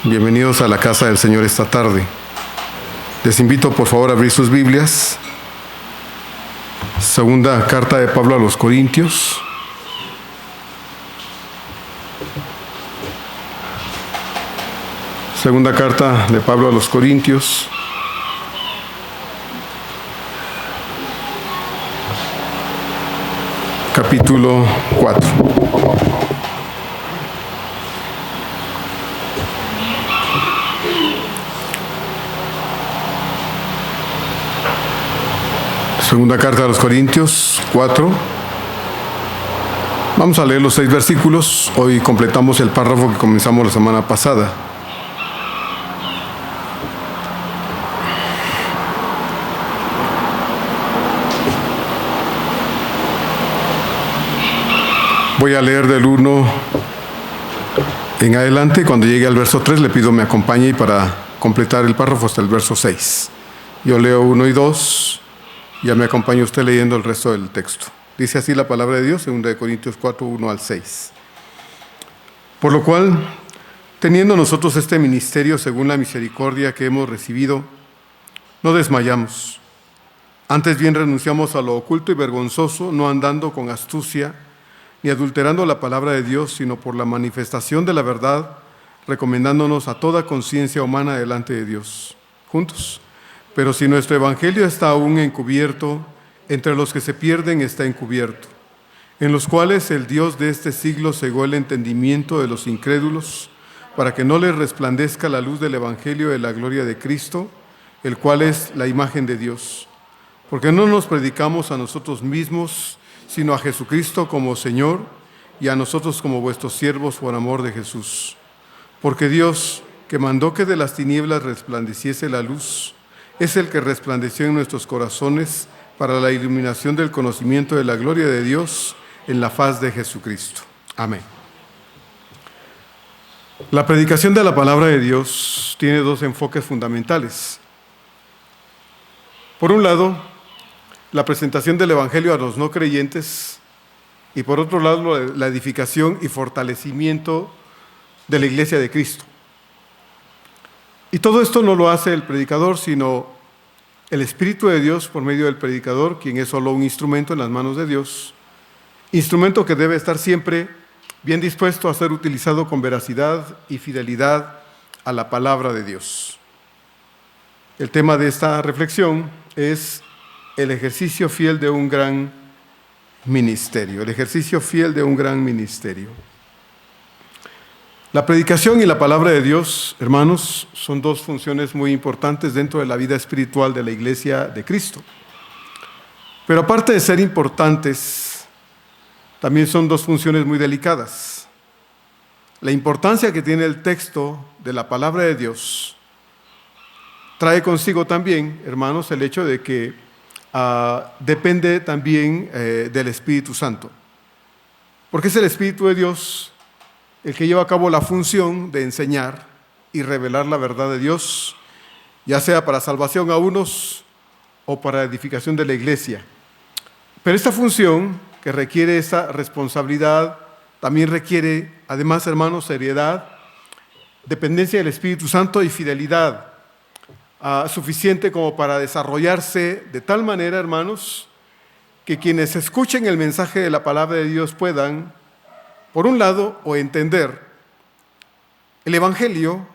Bienvenidos a la casa del Señor esta tarde. Les invito por favor a abrir sus Biblias. Segunda carta de Pablo a los Corintios. Segunda carta de Pablo a los Corintios. Capítulo 4. Segunda carta a los Corintios 4. Vamos a leer los 6 versículos. Hoy completamos el párrafo que comenzamos la semana pasada. Voy a leer del 1 en adelante. Cuando llegue al verso 3 le pido me acompañe para completar el párrafo hasta el verso 6. Yo leo 1 y 2. Ya me acompaña usted leyendo el resto del texto. Dice así la palabra de Dios, 2 Corintios 4, 1 al 6. Por lo cual, teniendo nosotros este ministerio según la misericordia que hemos recibido, no desmayamos. Antes bien renunciamos a lo oculto y vergonzoso, no andando con astucia, ni adulterando la palabra de Dios, sino por la manifestación de la verdad, recomendándonos a toda conciencia humana delante de Dios. Juntos. Pero si nuestro evangelio está aún encubierto, entre los que se pierden está encubierto, en los cuales el Dios de este siglo cegó el entendimiento de los incrédulos, para que no les resplandezca la luz del evangelio de la gloria de Cristo, el cual es la imagen de Dios. Porque no nos predicamos a nosotros mismos, sino a Jesucristo como Señor, y a nosotros como vuestros siervos por amor de Jesús. Porque Dios, que mandó que de las tinieblas resplandeciese la luz, es el que resplandeció en nuestros corazones para la iluminación del conocimiento de la gloria de Dios en la faz de Jesucristo. Amén. La predicación de la palabra de Dios tiene 2 enfoques fundamentales. Por un lado, la presentación del evangelio a los no creyentes y por otro lado, la edificación y fortalecimiento de la iglesia de Cristo. Y todo esto no lo hace el predicador, sino el Espíritu de Dios por medio del predicador, quien es solo un instrumento en las manos de Dios, instrumento que debe estar siempre bien dispuesto a ser utilizado con veracidad y fidelidad a la palabra de Dios. El tema de esta reflexión es el ejercicio fiel de un gran ministerio, el ejercicio fiel de un gran ministerio. La predicación y la palabra de Dios, hermanos, son 2 funciones muy importantes dentro de la vida espiritual de la iglesia de Cristo. Pero aparte de ser importantes, también son 2 funciones muy delicadas. La importancia que tiene el texto de la palabra de Dios trae consigo también, hermanos, el hecho de que depende también del Espíritu Santo. Porque es el Espíritu de Dios el que lleva a cabo la función de enseñar y revelar la verdad de Dios, ya sea para salvación a unos o para edificación de la iglesia. Pero esta función que requiere esta responsabilidad, también requiere, además, hermanos, seriedad, dependencia del Espíritu Santo y fidelidad, suficiente como para desarrollarse de tal manera, hermanos, que quienes escuchen el mensaje de la palabra de Dios puedan, por un lado, o entender el evangelio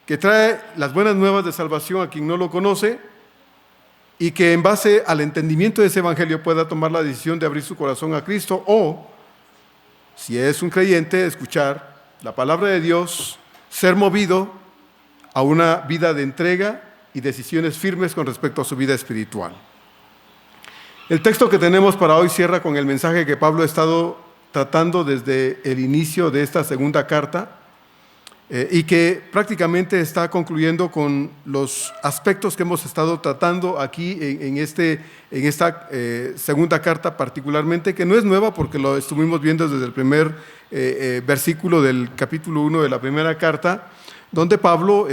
que trae las buenas nuevas de salvación a quien no lo conoce y que en base al entendimiento de ese evangelio pueda tomar la decisión de abrir su corazón a Cristo o, si es un creyente, escuchar la palabra de Dios, ser movido a una vida de entrega y decisiones firmes con respecto a su vida espiritual. El texto que tenemos para hoy cierra con el mensaje que Pablo ha estado tratando desde el inicio de esta segunda carta y que prácticamente está concluyendo con los aspectos que hemos estado tratando aquí en esta segunda carta particularmente, que no es nueva porque lo estuvimos viendo desde el primer versículo del capítulo 1 de la primera carta, donde Pablo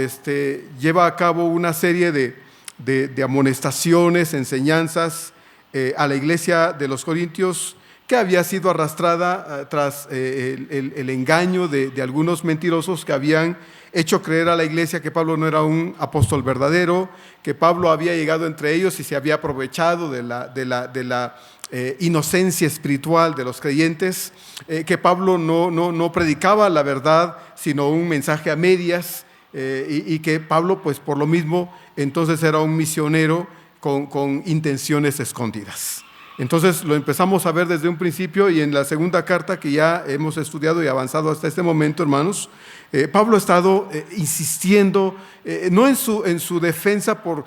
lleva a cabo una serie de amonestaciones, enseñanzas a la iglesia de los Corintios que había sido arrastrada tras el engaño de algunos mentirosos que habían hecho creer a la iglesia que Pablo no era un apóstol verdadero, que Pablo había llegado entre ellos y se había aprovechado de la inocencia espiritual de los creyentes, que Pablo no predicaba la verdad, sino un mensaje a medias, y que Pablo, pues por lo mismo, entonces era un misionero con intenciones escondidas. Entonces lo empezamos a ver desde un principio, y en la segunda carta que ya hemos estudiado y avanzado hasta este momento, hermanos, Pablo ha estado insistiendo, no en su defensa por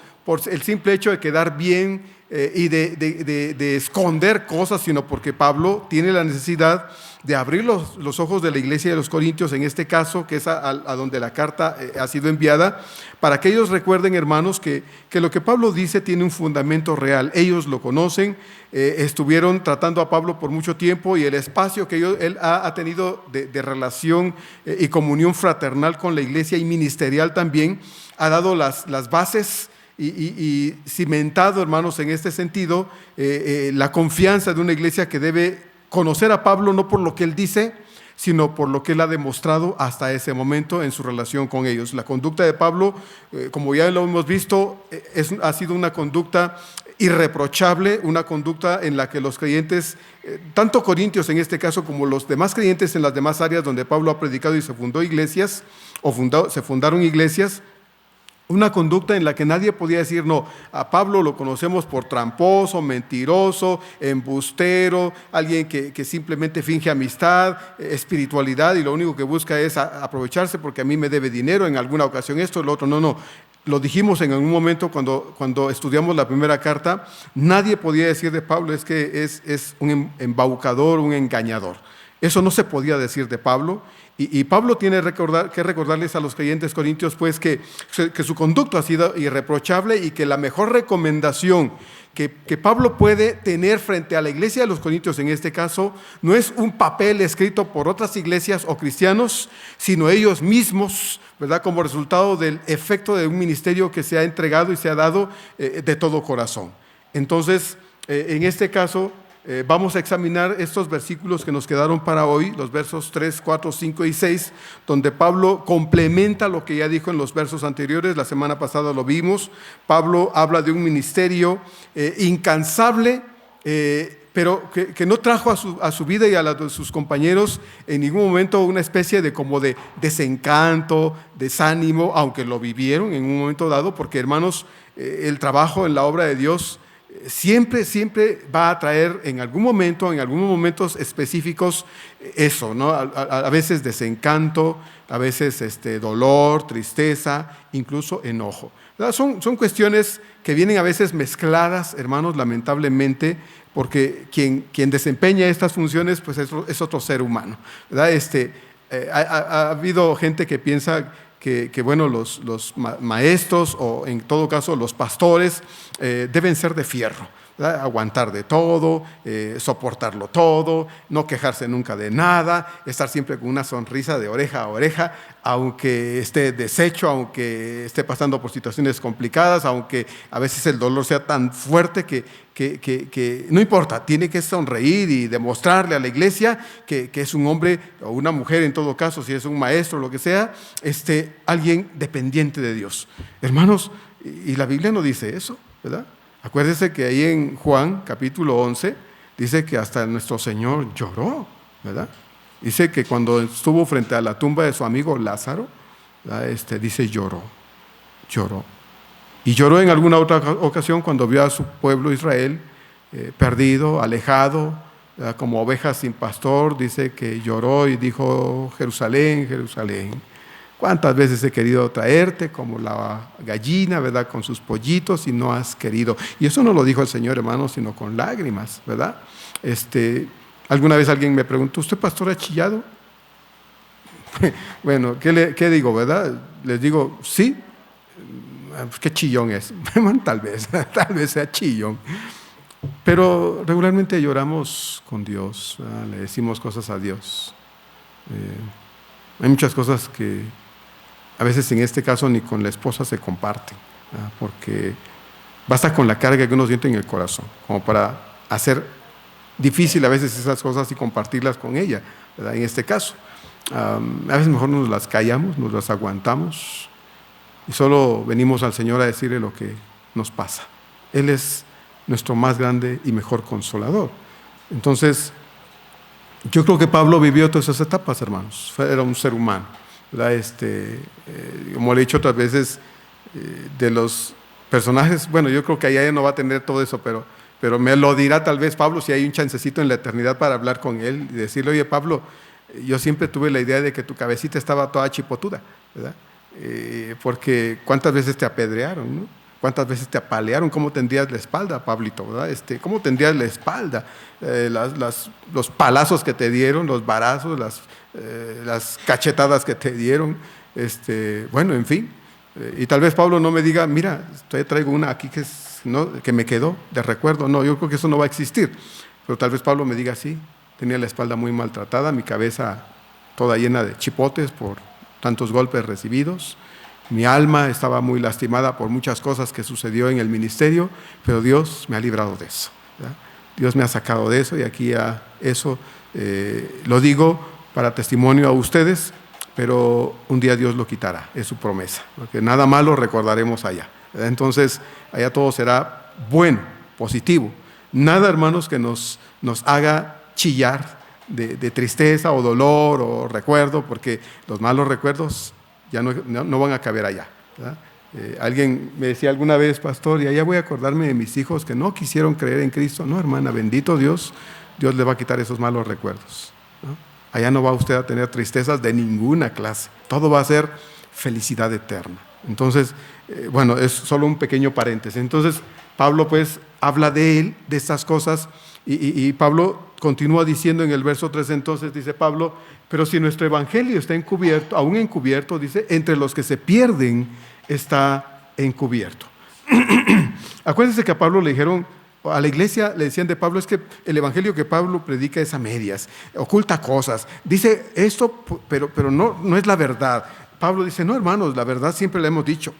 el simple hecho de quedar bien y de esconder cosas, sino porque Pablo tiene la necesidad de abrir los ojos de la iglesia de los Corintios, en este caso, que es a donde la carta ha sido enviada, para que ellos recuerden, hermanos, que lo que Pablo dice tiene un fundamento real. Ellos lo conocen, estuvieron tratando a Pablo por mucho tiempo, y el espacio que él ha tenido de relación y comunión fraternal con la iglesia y ministerial también, ha dado las bases y cimentado, hermanos, en este sentido, la confianza de una iglesia que debe conocer a Pablo no por lo que él dice, sino por lo que él ha demostrado hasta ese momento en su relación con ellos. La conducta de Pablo, como ya lo hemos visto, ha sido una conducta irreprochable, una conducta en la que los creyentes, tanto corintios en este caso como los demás creyentes en las demás áreas donde Pablo ha predicado y se fundó iglesias, se fundaron iglesias, una conducta en la que nadie podía decir, no, a Pablo lo conocemos por tramposo, mentiroso, embustero, alguien que simplemente finge amistad, espiritualidad, y lo único que busca es aprovecharse porque a mí me debe dinero, en alguna ocasión esto, lo otro. No. Lo dijimos en algún momento cuando estudiamos la primera carta, nadie podía decir de Pablo es que es un embaucador, un engañador. Eso no se podía decir de Pablo. Y Pablo tiene que recordarles a los creyentes corintios, pues, que su conducta ha sido irreprochable, y que la mejor recomendación que Pablo puede tener frente a la iglesia de los corintios, en este caso, no es un papel escrito por otras iglesias o cristianos, sino ellos mismos, ¿verdad?, como resultado del efecto de un ministerio que se ha entregado y se ha dado de todo corazón. Entonces, en este caso, vamos a examinar estos versículos que nos quedaron para hoy, los versos 3, 4, 5 y 6, donde Pablo complementa lo que ya dijo en los versos anteriores. La semana pasada lo vimos. Pablo habla de un ministerio incansable, pero que no trajo a su vida y a la de sus compañeros en ningún momento una especie de como de desencanto, desánimo, aunque lo vivieron en un momento dado, porque, hermanos, el trabajo en la obra de Dios siempre va a traer en algunos momentos específicos eso, ¿no? A veces desencanto, a veces dolor, tristeza, incluso enojo. Son cuestiones que vienen a veces mezcladas, hermanos, lamentablemente, porque quien desempeña estas funciones, pues es otro ser humano, ¿verdad? Ha habido gente que piensa que bueno, los maestros, o en todo caso los pastores, deben ser de fierro, ¿verdad? Aguantar de todo, soportarlo todo, no quejarse nunca de nada, estar siempre con una sonrisa de oreja a oreja, aunque esté deshecho, aunque esté pasando por situaciones complicadas, aunque a veces el dolor sea tan fuerte que no importa, tiene que sonreír y demostrarle a la iglesia que es un hombre o una mujer, en todo caso, si es un maestro o lo que sea, alguien dependiente de Dios. Hermanos, y la Biblia no dice eso, ¿verdad? Acuérdense que ahí en Juan capítulo 11 dice que hasta nuestro Señor lloró, ¿verdad? Dice que cuando estuvo frente a la tumba de su amigo Lázaro, dice lloró. Y lloró en alguna otra ocasión cuando vio a su pueblo Israel perdido, alejado, como ovejas sin pastor. Dice que lloró y dijo: Jerusalén, Jerusalén, cuántas veces he querido traerte como la gallina, ¿verdad?, con sus pollitos, y no has querido. Y eso no lo dijo el Señor, hermano, sino con lágrimas, ¿verdad? Alguna vez alguien me preguntó: ¿usted, pastor, ha chillado? Bueno, ¿qué digo, verdad? Les digo, sí. ¿Qué chillón es? Tal vez sea chillón. Pero regularmente lloramos con Dios, ¿verdad? Le decimos cosas a Dios. Hay muchas cosas que a veces, en este caso, ni con la esposa se comparten, ¿verdad? Porque basta con la carga que uno siente en el corazón como para hacer difícil a veces esas cosas y compartirlas con ella, ¿verdad? En este caso. A veces mejor nos las callamos, nos las aguantamos y solo venimos al Señor a decirle lo que nos pasa. Él es nuestro más grande y mejor consolador. Entonces, yo creo que Pablo vivió todas esas etapas, hermanos. Era un ser humano, ¿verdad? Como le he dicho otras veces, de los personajes, bueno, yo creo que allá no va a tener todo eso, pero me lo dirá tal vez Pablo si hay un chancecito en la eternidad para hablar con él y decirle: oye, Pablo, yo siempre tuve la idea de que tu cabecita estaba toda chipotuda, ¿verdad? Porque cuántas veces te apedrearon, ¿no? Cuántas veces te apalearon, cómo tendrías la espalda, Pablito, ¿verdad? Cómo tendrías la espalda, los palazos que te dieron, los varazos, las cachetadas que te dieron, bueno, en fin. Y tal vez Pablo no me diga: mira, te traigo una aquí que me quedó de recuerdo. No, yo creo que eso no va a existir. Pero tal vez Pablo me diga: sí, tenía la espalda muy maltratada, mi cabeza toda llena de chipotes por tantos golpes recibidos, mi alma estaba muy lastimada por muchas cosas que sucedió en el ministerio, pero Dios me ha librado de eso, ¿verdad? Dios me ha sacado de eso, y aquí a eso lo digo para testimonio a ustedes, pero un día Dios lo quitará, es su promesa, porque nada malo recordaremos allá, ¿verdad? Entonces allá todo será bueno, positivo, nada, hermanos, que nos haga chillar de tristeza o dolor o recuerdo, porque los malos recuerdos ya no van a caber allá, ¿verdad? Alguien me decía alguna vez: pastor, y allá voy a acordarme de mis hijos que no quisieron creer en Cristo. No, hermana, bendito Dios, Dios le va a quitar esos malos recuerdos, ¿no? Allá no va usted a tener tristezas de ninguna clase, todo va a ser felicidad eterna. Entonces, bueno, es solo un pequeño paréntesis. Entonces, Pablo pues habla de él, de estas cosas, y Pablo continúa diciendo en el verso 3, entonces dice Pablo: pero si nuestro evangelio está encubierto, aún encubierto, dice, entre los que se pierden está encubierto. Acuérdense que a Pablo le dijeron, a la iglesia le decían de Pablo: es que el evangelio que Pablo predica es a medias, oculta cosas, dice esto, pero no es la verdad. Pablo dice: no, hermanos, la verdad siempre la hemos dicho.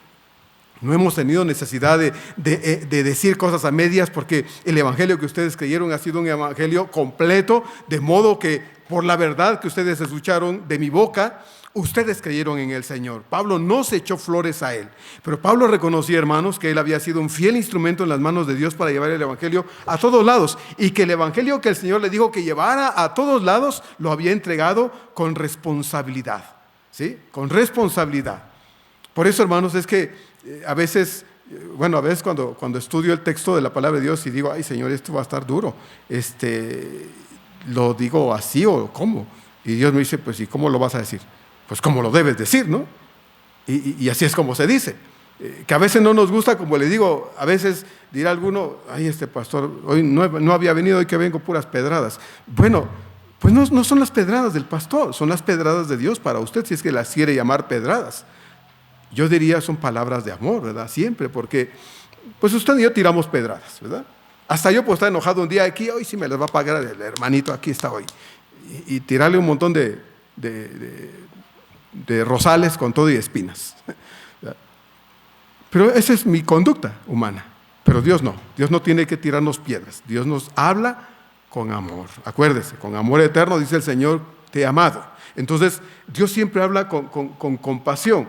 No hemos tenido necesidad de decir cosas a medias, porque el evangelio que ustedes creyeron ha sido un evangelio completo, de modo que por la verdad que ustedes escucharon de mi boca, ustedes creyeron en el Señor. Pablo no se echó flores a él, pero Pablo reconocía, hermanos, que él había sido un fiel instrumento en las manos de Dios para llevar el evangelio a todos lados, y que el evangelio que el Señor le dijo que llevara a todos lados lo había entregado con responsabilidad, ¿sí? Con responsabilidad. Por eso, hermanos, es que a veces cuando estudio el texto de la palabra de Dios y digo: ay, Señor, esto va a estar duro, ¿lo digo así o cómo? Y Dios me dice: pues, ¿y cómo lo vas a decir? Pues como lo debes decir, ¿no? Y así es como se dice. Que a veces no nos gusta, como le digo, a veces dirá alguno: ay, este pastor hoy no había venido, hoy que vengo puras pedradas. Bueno, pues no son las pedradas del pastor, son las pedradas de Dios para usted, si es que las quiere llamar pedradas. Yo diría son palabras de amor, ¿verdad? Siempre, porque pues usted y yo tiramos pedradas, ¿verdad? Hasta yo puedo estar enojado un día aquí: hoy sí me las va a pagar el hermanito, aquí está hoy. Y tirarle un montón de rosales con todo y espinas, ¿verdad? Pero esa es mi conducta humana. Pero Dios no tiene que tirarnos piedras. Dios nos habla con amor. Acuérdese, con amor eterno, dice el Señor: te he amado. Entonces, Dios siempre habla con compasión.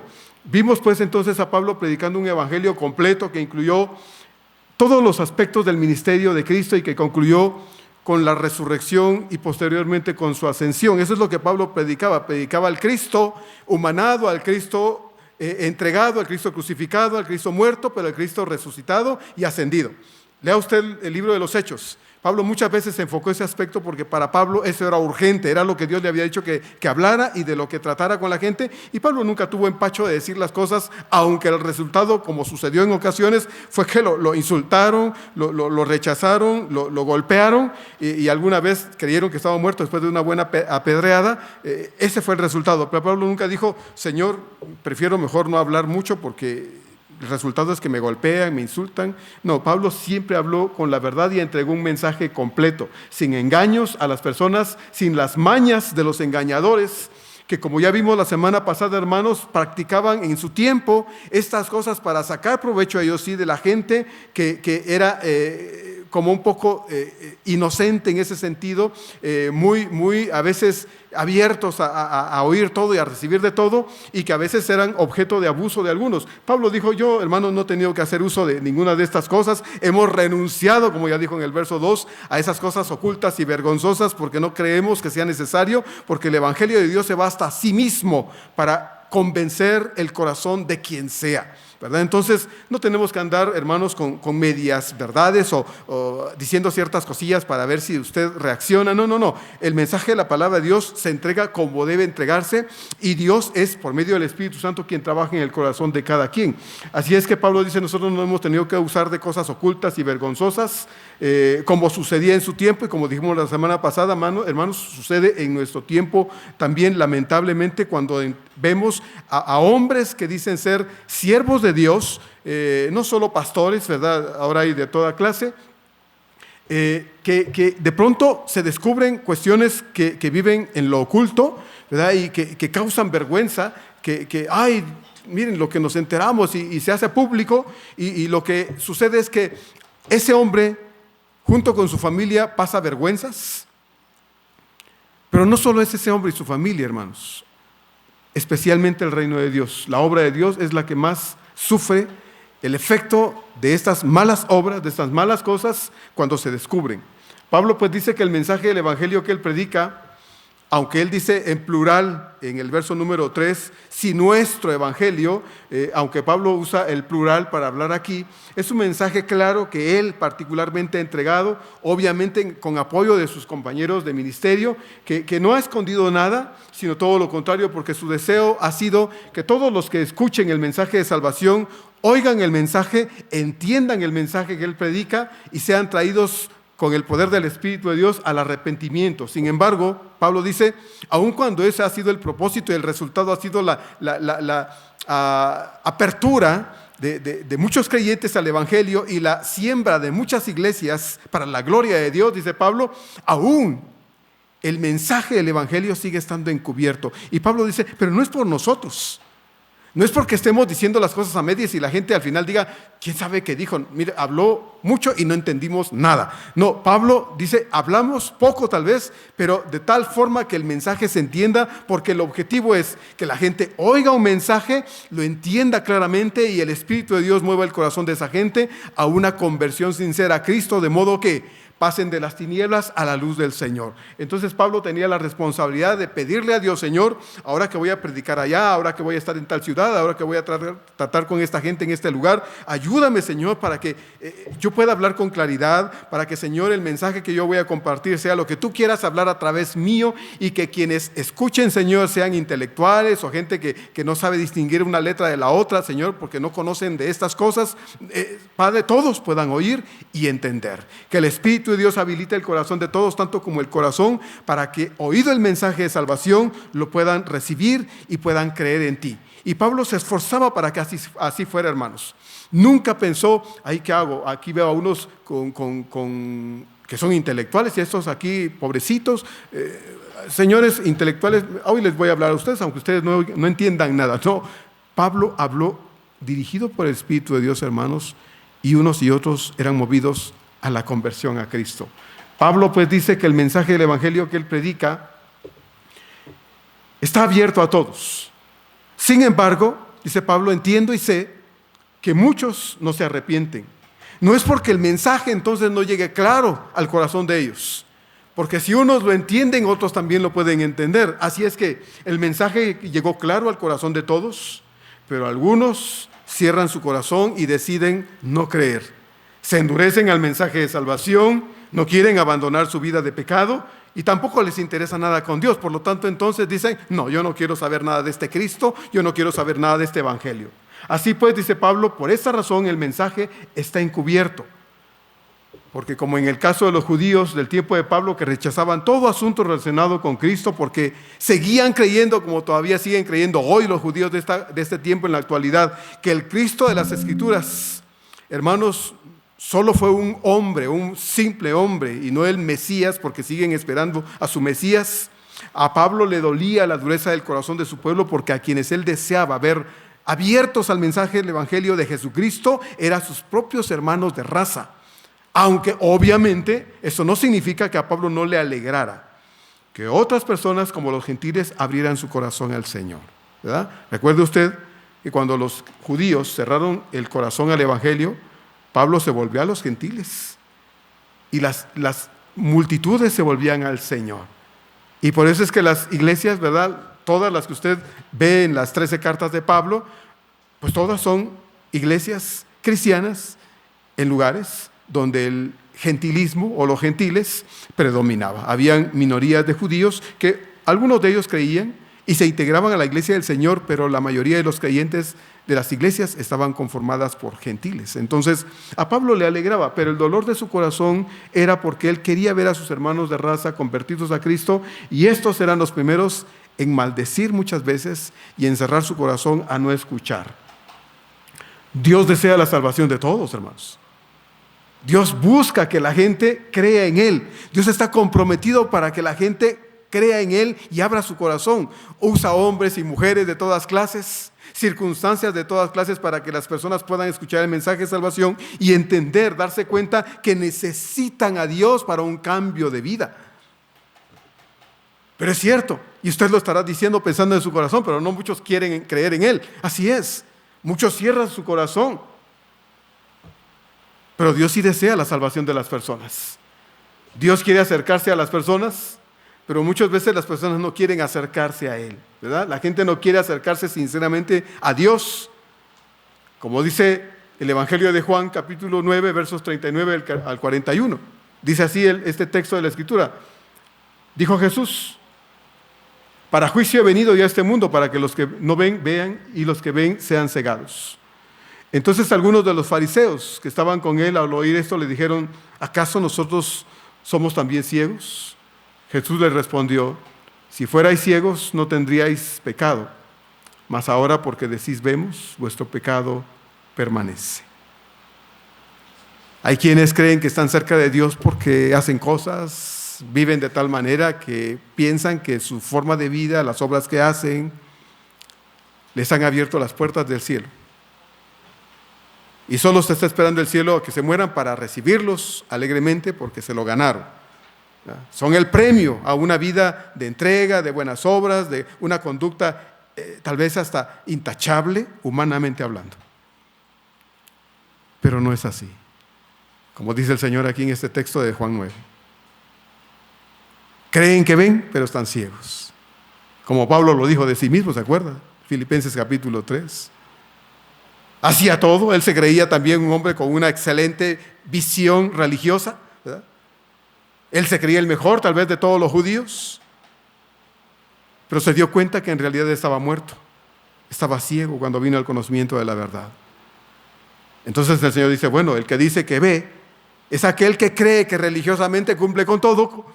Vimos pues entonces a Pablo predicando un evangelio completo que incluyó todos los aspectos del ministerio de Cristo y que concluyó con la resurrección y posteriormente con su ascensión. Eso es lo que Pablo predicaba al Cristo humanado, al Cristo entregado, al Cristo crucificado, al Cristo muerto, pero al Cristo resucitado y ascendido. Lea usted el libro de los Hechos. Pablo muchas veces se enfocó ese aspecto porque para Pablo eso era urgente, era lo que Dios le había dicho que hablara y de lo que tratara con la gente, y Pablo nunca tuvo empacho de decir las cosas, aunque el resultado, como sucedió en ocasiones, fue que lo insultaron, lo rechazaron, lo golpearon, y alguna vez creyeron que estaba muerto después de una buena apedreada. Ese fue el resultado, pero Pablo nunca dijo: Señor, prefiero mejor no hablar mucho porque el resultado es que me golpean, me insultan. No, Pablo siempre habló con la verdad y entregó un mensaje completo, sin engaños a las personas, sin las mañas de los engañadores, que como ya vimos la semana pasada, hermanos, practicaban en su tiempo estas cosas para sacar provecho a ellos, sí, de la gente que era como un poco inocente en ese sentido, muy a veces abiertos a oír todo y a recibir de todo, y que a veces eran objeto de abuso de algunos. Pablo dijo: yo, hermanos, no he tenido que hacer uso de ninguna de estas cosas. Hemos renunciado, como ya dijo en el verso 2, a esas cosas ocultas y vergonzosas, porque no creemos que sea necesario, porque el evangelio de Dios se basta a sí mismo para convencer el corazón de quien sea, ¿verdad? Entonces no tenemos que andar, hermanos, con medias verdades o diciendo ciertas cosillas para ver si usted reacciona. No. El mensaje de la palabra de Dios se entrega como debe entregarse, y Dios es, por medio del Espíritu Santo, quien trabaja en el corazón de cada quien. Así es que Pablo dice: nosotros no hemos tenido que usar de cosas ocultas y vergonzosas, como sucedía en su tiempo, y como dijimos la semana pasada, hermanos, sucede en nuestro tiempo también, lamentablemente, cuando vemos a hombres que dicen ser siervos de Dios, no solo pastores, ¿verdad? Ahora hay de toda clase, que de pronto se descubren cuestiones que viven en lo oculto, ¿verdad? Y que causan vergüenza, ay, miren lo que nos enteramos, y se hace público, y lo que sucede es que ese hombre, junto con su familia, pasa vergüenzas. Pero no solo es ese hombre y su familia, hermanos, especialmente el reino de Dios. La obra de Dios es la que más sufre el efecto de estas malas obras, de estas malas cosas, cuando se descubren. Pablo pues dice que el mensaje del evangelio que él predica, aunque él dice en plural en el verso número 3, si nuestro evangelio, aunque Pablo usa el plural para hablar aquí, es un mensaje claro que él particularmente ha entregado, obviamente con apoyo de sus compañeros de ministerio, que no ha escondido nada, sino todo lo contrario, porque su deseo ha sido que todos los que escuchen el mensaje de salvación oigan el mensaje, entiendan el mensaje que él predica y sean traídos con el poder del Espíritu de Dios al arrepentimiento. Sin embargo, Pablo dice, aun cuando ese ha sido el propósito y el resultado ha sido la apertura de muchos creyentes al Evangelio y la siembra de muchas iglesias para la gloria de Dios, dice Pablo, aún el mensaje del Evangelio sigue estando encubierto. Y Pablo dice, pero no es por nosotros. No es porque estemos diciendo las cosas a medias y la gente al final diga, ¿quién sabe qué dijo? Mire, habló mucho y no entendimos nada. No, Pablo dice, hablamos poco tal vez, pero de tal forma que el mensaje se entienda, porque el objetivo es que la gente oiga un mensaje, lo entienda claramente y el Espíritu de Dios mueva el corazón de esa gente a una conversión sincera a Cristo, de modo que pasen de las tinieblas a la luz del Señor. Entonces Pablo tenía la responsabilidad de pedirle a Dios, Señor, ahora que voy a predicar allá, ahora que voy a estar en tal ciudad, ahora que voy a tratar con esta gente en este lugar, ayúdame, Señor, para que yo pueda hablar con claridad, para que, Señor, el mensaje que yo voy a compartir sea lo que tú quieras hablar a través mío, y que quienes escuchen, Señor, sean intelectuales o gente que no sabe distinguir una letra de la otra, Señor, porque no conocen de estas cosas. Padre, todos puedan oír y entender. Que el Espíritu de Dios habilita el corazón de todos, tanto como el corazón, para que, oído el mensaje de salvación, lo puedan recibir y puedan creer en ti. Y Pablo se esforzaba para que así fuera, hermanos. Nunca pensó, ¿ahí qué hago? Aquí veo a unos que son intelectuales y estos aquí pobrecitos. Señores intelectuales, hoy les voy a hablar a ustedes, aunque ustedes no entiendan nada. No, Pablo habló dirigido por el Espíritu de Dios, hermanos, y unos y otros eran movidos a la conversión a Cristo. Pablo pues dice que el mensaje del evangelio que él predica está abierto a todos. Sin embargo, dice Pablo, entiendo y sé que muchos no se arrepienten. No es porque el mensaje entonces no llegue claro al corazón de ellos, porque si unos lo entienden, otros también lo pueden entender. Así es que el mensaje llegó claro al corazón de todos, pero algunos cierran su corazón y deciden no creer. Se endurecen al mensaje de salvación, no quieren abandonar su vida de pecado y tampoco les interesa nada con Dios. Por lo tanto, entonces dicen, no, yo no quiero saber nada de este Cristo, yo no quiero saber nada de este evangelio. Así pues, dice Pablo, por esta razón el mensaje está encubierto. Porque como en el caso de los judíos del tiempo de Pablo, que rechazaban todo asunto relacionado con Cristo porque seguían creyendo, como todavía siguen creyendo hoy los judíos de este tiempo en la actualidad, que el Cristo de las Escrituras, hermanos, solo fue un hombre, un simple hombre, y no el Mesías, porque siguen esperando a su Mesías. A Pablo le dolía la dureza del corazón de su pueblo, porque a quienes él deseaba ver abiertos al mensaje del evangelio de Jesucristo eran sus propios hermanos de raza. Aunque obviamente eso no significa que a Pablo no le alegrara que otras personas como los gentiles abrieran su corazón al Señor, ¿verdad? Recuerde usted que cuando los judíos cerraron el corazón al evangelio, Pablo se volvió a los gentiles y las multitudes se volvían al Señor. Y por eso es que las iglesias, ¿verdad?, todas las que usted ve en las 13 cartas de Pablo, pues todas son iglesias cristianas en lugares donde el gentilismo o los gentiles predominaba. Habían minorías de judíos que algunos de ellos creían y se integraban a la iglesia del Señor, pero la mayoría de los creyentes de las iglesias estaban conformadas por gentiles. Entonces, a Pablo le alegraba, pero el dolor de su corazón era porque él quería ver a sus hermanos de raza convertidos a Cristo, y estos eran los primeros en maldecir muchas veces y en cerrar su corazón a no escuchar. Dios desea la salvación de todos, hermanos. Dios busca que la gente crea en Él. Dios está comprometido para que la gente crea en Él y abra su corazón. Usa hombres y mujeres de todas clases, circunstancias de todas clases, para que las personas puedan escuchar el mensaje de salvación y entender, darse cuenta que necesitan a Dios para un cambio de vida. Pero es cierto, y usted lo estará diciendo pensando en su corazón, pero no muchos quieren creer en Él. Así es, muchos cierran su corazón. Pero Dios sí desea la salvación de las personas. Dios quiere acercarse a las personas, pero muchas veces las personas no quieren acercarse a Él, ¿verdad? La gente no quiere acercarse sinceramente a Dios. Como dice el Evangelio de Juan, capítulo 9, versos 39 al 41. Dice así este texto de la Escritura. Dijo Jesús: para juicio he venido yo a este mundo, para que los que no ven, vean, y los que ven sean cegados. Entonces algunos de los fariseos que estaban con él al oír esto le dijeron: ¿acaso nosotros somos también ciegos? Jesús les respondió: si fuerais ciegos no tendríais pecado, mas ahora porque decís vemos, vuestro pecado permanece. Hay quienes creen que están cerca de Dios porque hacen cosas, viven de tal manera que piensan que su forma de vida, las obras que hacen, les han abierto las puertas del cielo. Y solo se está esperando el cielo a que se mueran para recibirlos alegremente porque se lo ganaron. Son el premio a una vida de entrega, de buenas obras, de una conducta tal vez hasta intachable, humanamente hablando. Pero no es así, como dice el Señor aquí en este texto de Juan 9. Creen que ven, pero están ciegos. Como Pablo lo dijo de sí mismo, ¿se acuerda? Filipenses capítulo 3. Hacía todo, él se creía también un hombre con una excelente visión religiosa, ¿verdad? Él se creía el mejor tal vez de todos los judíos, pero se dio cuenta que en realidad estaba muerto, estaba ciego cuando vino al conocimiento de la verdad. Entonces el Señor dice: bueno, el que dice que ve es aquel que cree que religiosamente cumple con todo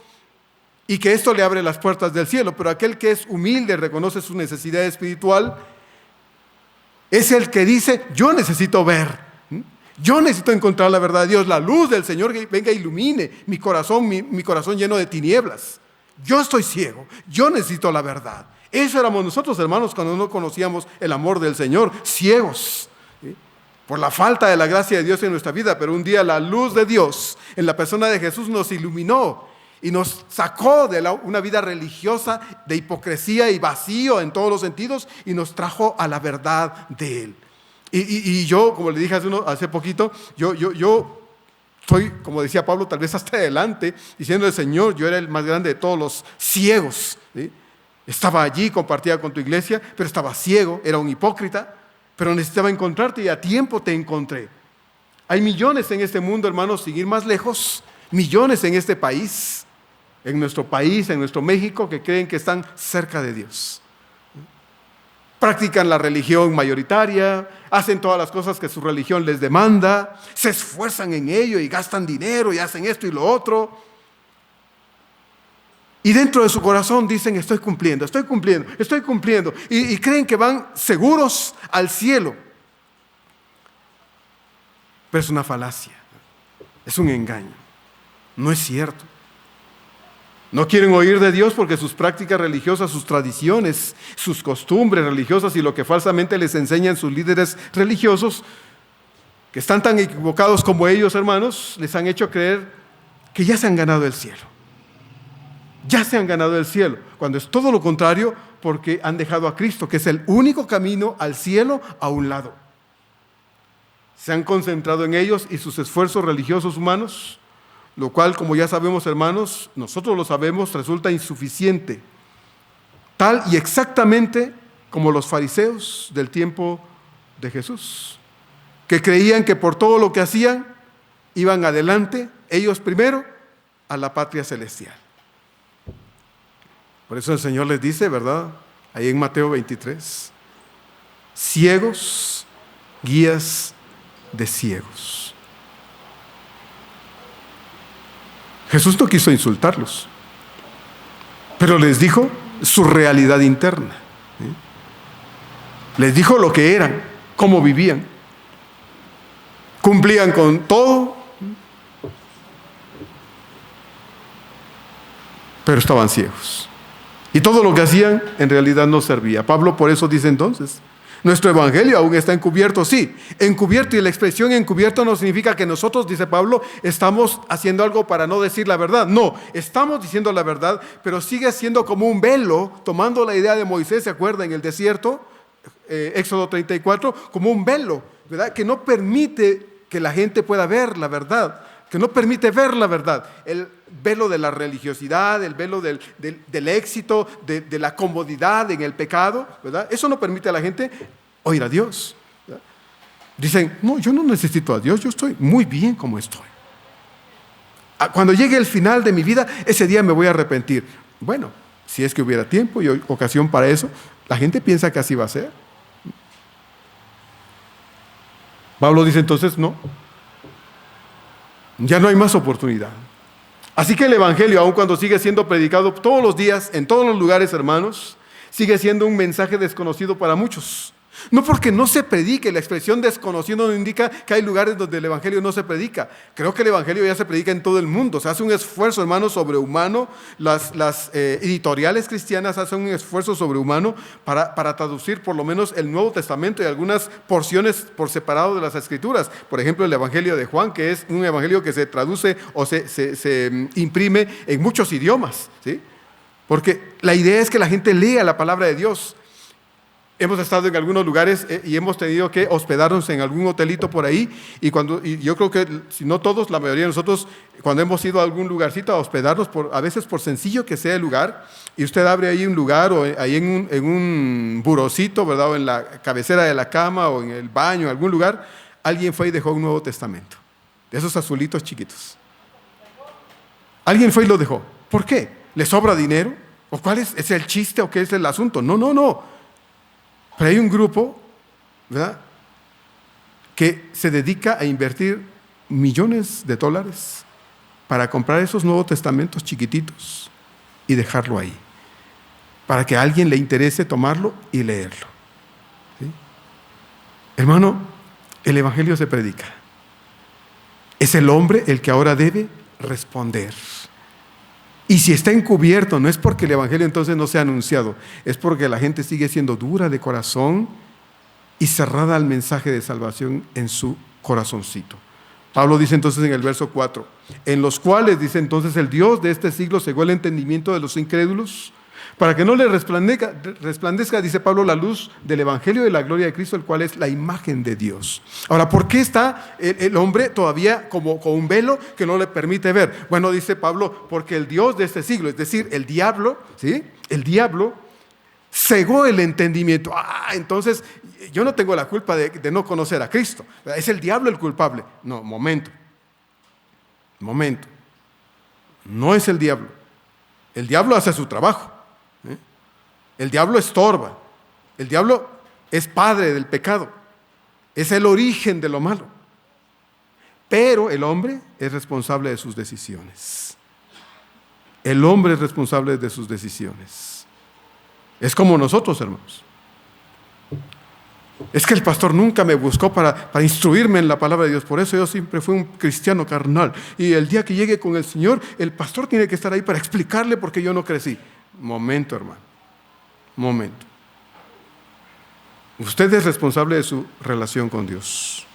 y que esto le abre las puertas del cielo, pero aquel que es humilde, reconoce su necesidad espiritual, es el que dice: yo necesito ver, yo necesito encontrar la verdad de Dios, la luz del Señor que venga e ilumine mi corazón, mi corazón lleno de tinieblas. Yo estoy ciego, yo necesito la verdad. Eso éramos nosotros, hermanos, cuando no conocíamos el amor del Señor, ciegos, ¿sí?, por la falta de la gracia de Dios en nuestra vida. Pero un día la luz de Dios en la persona de Jesús nos iluminó y nos sacó de una vida religiosa de hipocresía y vacío en todos los sentidos y nos trajo a la verdad de Él. Y yo, como le dije hace poquito, yo soy, como decía Pablo, tal vez hasta adelante, diciendo: el Señor, yo era el más grande de todos los ciegos, ¿sí? Estaba allí, compartía con tu iglesia, pero estaba ciego, era un hipócrita, pero necesitaba encontrarte y a tiempo te encontré. Hay millones en este mundo, hermanos, sin ir más lejos, millones en este país, en nuestro México, que creen que están cerca de Dios. Practican la religión mayoritaria, hacen todas las cosas que su religión les demanda, se esfuerzan en ello y gastan dinero y hacen esto y lo otro. Y dentro de su corazón dicen: estoy cumpliendo. Y creen que van seguros al cielo. Pero es una falacia, es un engaño, no es cierto. No quieren oír de Dios porque sus prácticas religiosas, sus tradiciones, sus costumbres religiosas y lo que falsamente les enseñan sus líderes religiosos que están tan equivocados como ellos, hermanos, les han hecho creer que ya se han ganado el cielo. Ya se han ganado el cielo, cuando es todo lo contrario, porque han dejado a Cristo, que es el único camino al cielo, a un lado. Se han concentrado en ellos y sus esfuerzos religiosos humanos, lo cual, como ya sabemos, hermanos, nosotros lo sabemos, resulta insuficiente. Tal y exactamente como los fariseos del tiempo de Jesús, que creían que por todo lo que hacían, iban adelante, ellos primero, a la patria celestial. Por eso el Señor les dice, ¿verdad? Ahí en Mateo 23, ciegos, guías de ciegos. Jesús no quiso insultarlos, pero les dijo su realidad interna. Les dijo lo que eran, cómo vivían. Cumplían con todo, pero estaban ciegos. Y todo lo que hacían en realidad no servía. Pablo por eso dice entonces, nuestro evangelio aún está encubierto, sí, encubierto, y la expresión encubierto no significa que nosotros, dice Pablo, estamos haciendo algo para no decir la verdad. No, estamos diciendo la verdad, pero sigue siendo como un velo, tomando la idea de Moisés, ¿se acuerda? En el desierto, Éxodo 34, como un velo, ¿verdad? Que no permite que la gente pueda ver la verdad, que no permite ver la verdad. El velo de la religiosidad, el velo del éxito, de la comodidad en el pecado, ¿verdad? Eso no permite a la gente oír a Dios, ¿verdad? Dicen, no, yo no necesito a Dios, yo estoy muy bien como estoy. Cuando llegue el final de mi vida, ese día me voy a arrepentir. Bueno, si es que hubiera tiempo y ocasión para eso, la gente piensa que así va a ser. Pablo dice entonces, no, ya no hay más oportunidad. Así que el evangelio, aun cuando sigue siendo predicado todos los días, en todos los lugares, hermanos, sigue siendo un mensaje desconocido para muchos. No porque no se predique, la expresión desconocido no indica que hay lugares donde el evangelio no se predica. Creo que el evangelio ya se predica en todo el mundo. Se hace un esfuerzo, hermanos, sobrehumano. Las editoriales cristianas hacen un esfuerzo sobrehumano para traducir por lo menos el Nuevo Testamento y algunas porciones por separado de las Escrituras. Por ejemplo, el evangelio de Juan, que es un evangelio que se traduce o se imprime en muchos idiomas, ¿sí? Porque la idea es que la gente lea la palabra de Dios. Hemos estado en algunos lugares y hemos tenido que hospedarnos en algún hotelito por ahí, y yo creo que, si no todos, la mayoría de nosotros, cuando hemos ido a algún lugarcito a hospedarnos, a veces por sencillo que sea el lugar, y usted abre ahí un lugar o ahí en un burocito, ¿verdad? O en la cabecera de la cama o en el baño, en algún lugar, alguien fue y dejó un Nuevo Testamento, de esos azulitos chiquitos. Alguien fue y lo dejó. ¿Por qué? ¿Le sobra dinero? ¿O cuál es el chiste o qué es el asunto? No. Pero hay un grupo, ¿verdad?, que se dedica a invertir millones de dólares para comprar esos Nuevos Testamentos chiquititos y dejarlo ahí, para que a alguien le interese tomarlo y leerlo, ¿sí? Hermano, el evangelio se predica. Es el hombre el que ahora debe responder. Y si está encubierto, no es porque el evangelio entonces no sea anunciado, es porque la gente sigue siendo dura de corazón y cerrada al mensaje de salvación en su corazoncito. Pablo dice entonces en el verso 4, en los cuales, dice entonces, el Dios de este siglo cegó el entendimiento de los incrédulos, para que no le resplandezca, dice Pablo, la luz del evangelio de la gloria de Cristo, el cual es la imagen de Dios. Ahora, ¿por qué está el hombre todavía como con un velo que no le permite ver? Bueno, dice Pablo, porque el Dios de este siglo, es decir, el diablo, ¿sí? El diablo cegó el entendimiento. Entonces yo no tengo la culpa de no conocer a Cristo. ¿Es el diablo el culpable? No, momento. No es el diablo. El diablo hace su trabajo. El diablo estorba. El diablo es padre del pecado. Es el origen de lo malo. Pero el hombre es responsable de sus decisiones. El hombre es responsable de sus decisiones. Es como nosotros, hermanos. Es que el pastor nunca me buscó para instruirme en la palabra de Dios. Por eso yo siempre fui un cristiano carnal. Y el día que llegue con el Señor, el pastor tiene que estar ahí para explicarle por qué yo no crecí. Momento, hermano. Momento. Usted es responsable de su relación con Dios.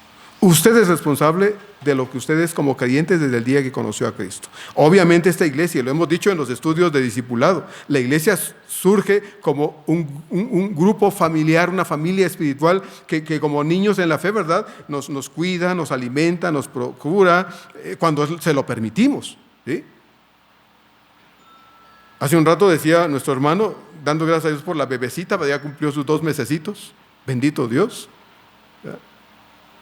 Usted es responsable de lo que usted es como creyente desde el día que conoció a Cristo. Obviamente esta iglesia, lo hemos dicho en los estudios de discipulado, la iglesia surge como un grupo familiar, una familia espiritual que como niños en la fe, ¿verdad? Nos cuida, nos alimenta, nos procura cuando se lo permitimos, ¿sí? Hace un rato decía nuestro hermano, dando gracias a Dios por la bebecita, ya cumplió sus 2 mesecitos, bendito Dios.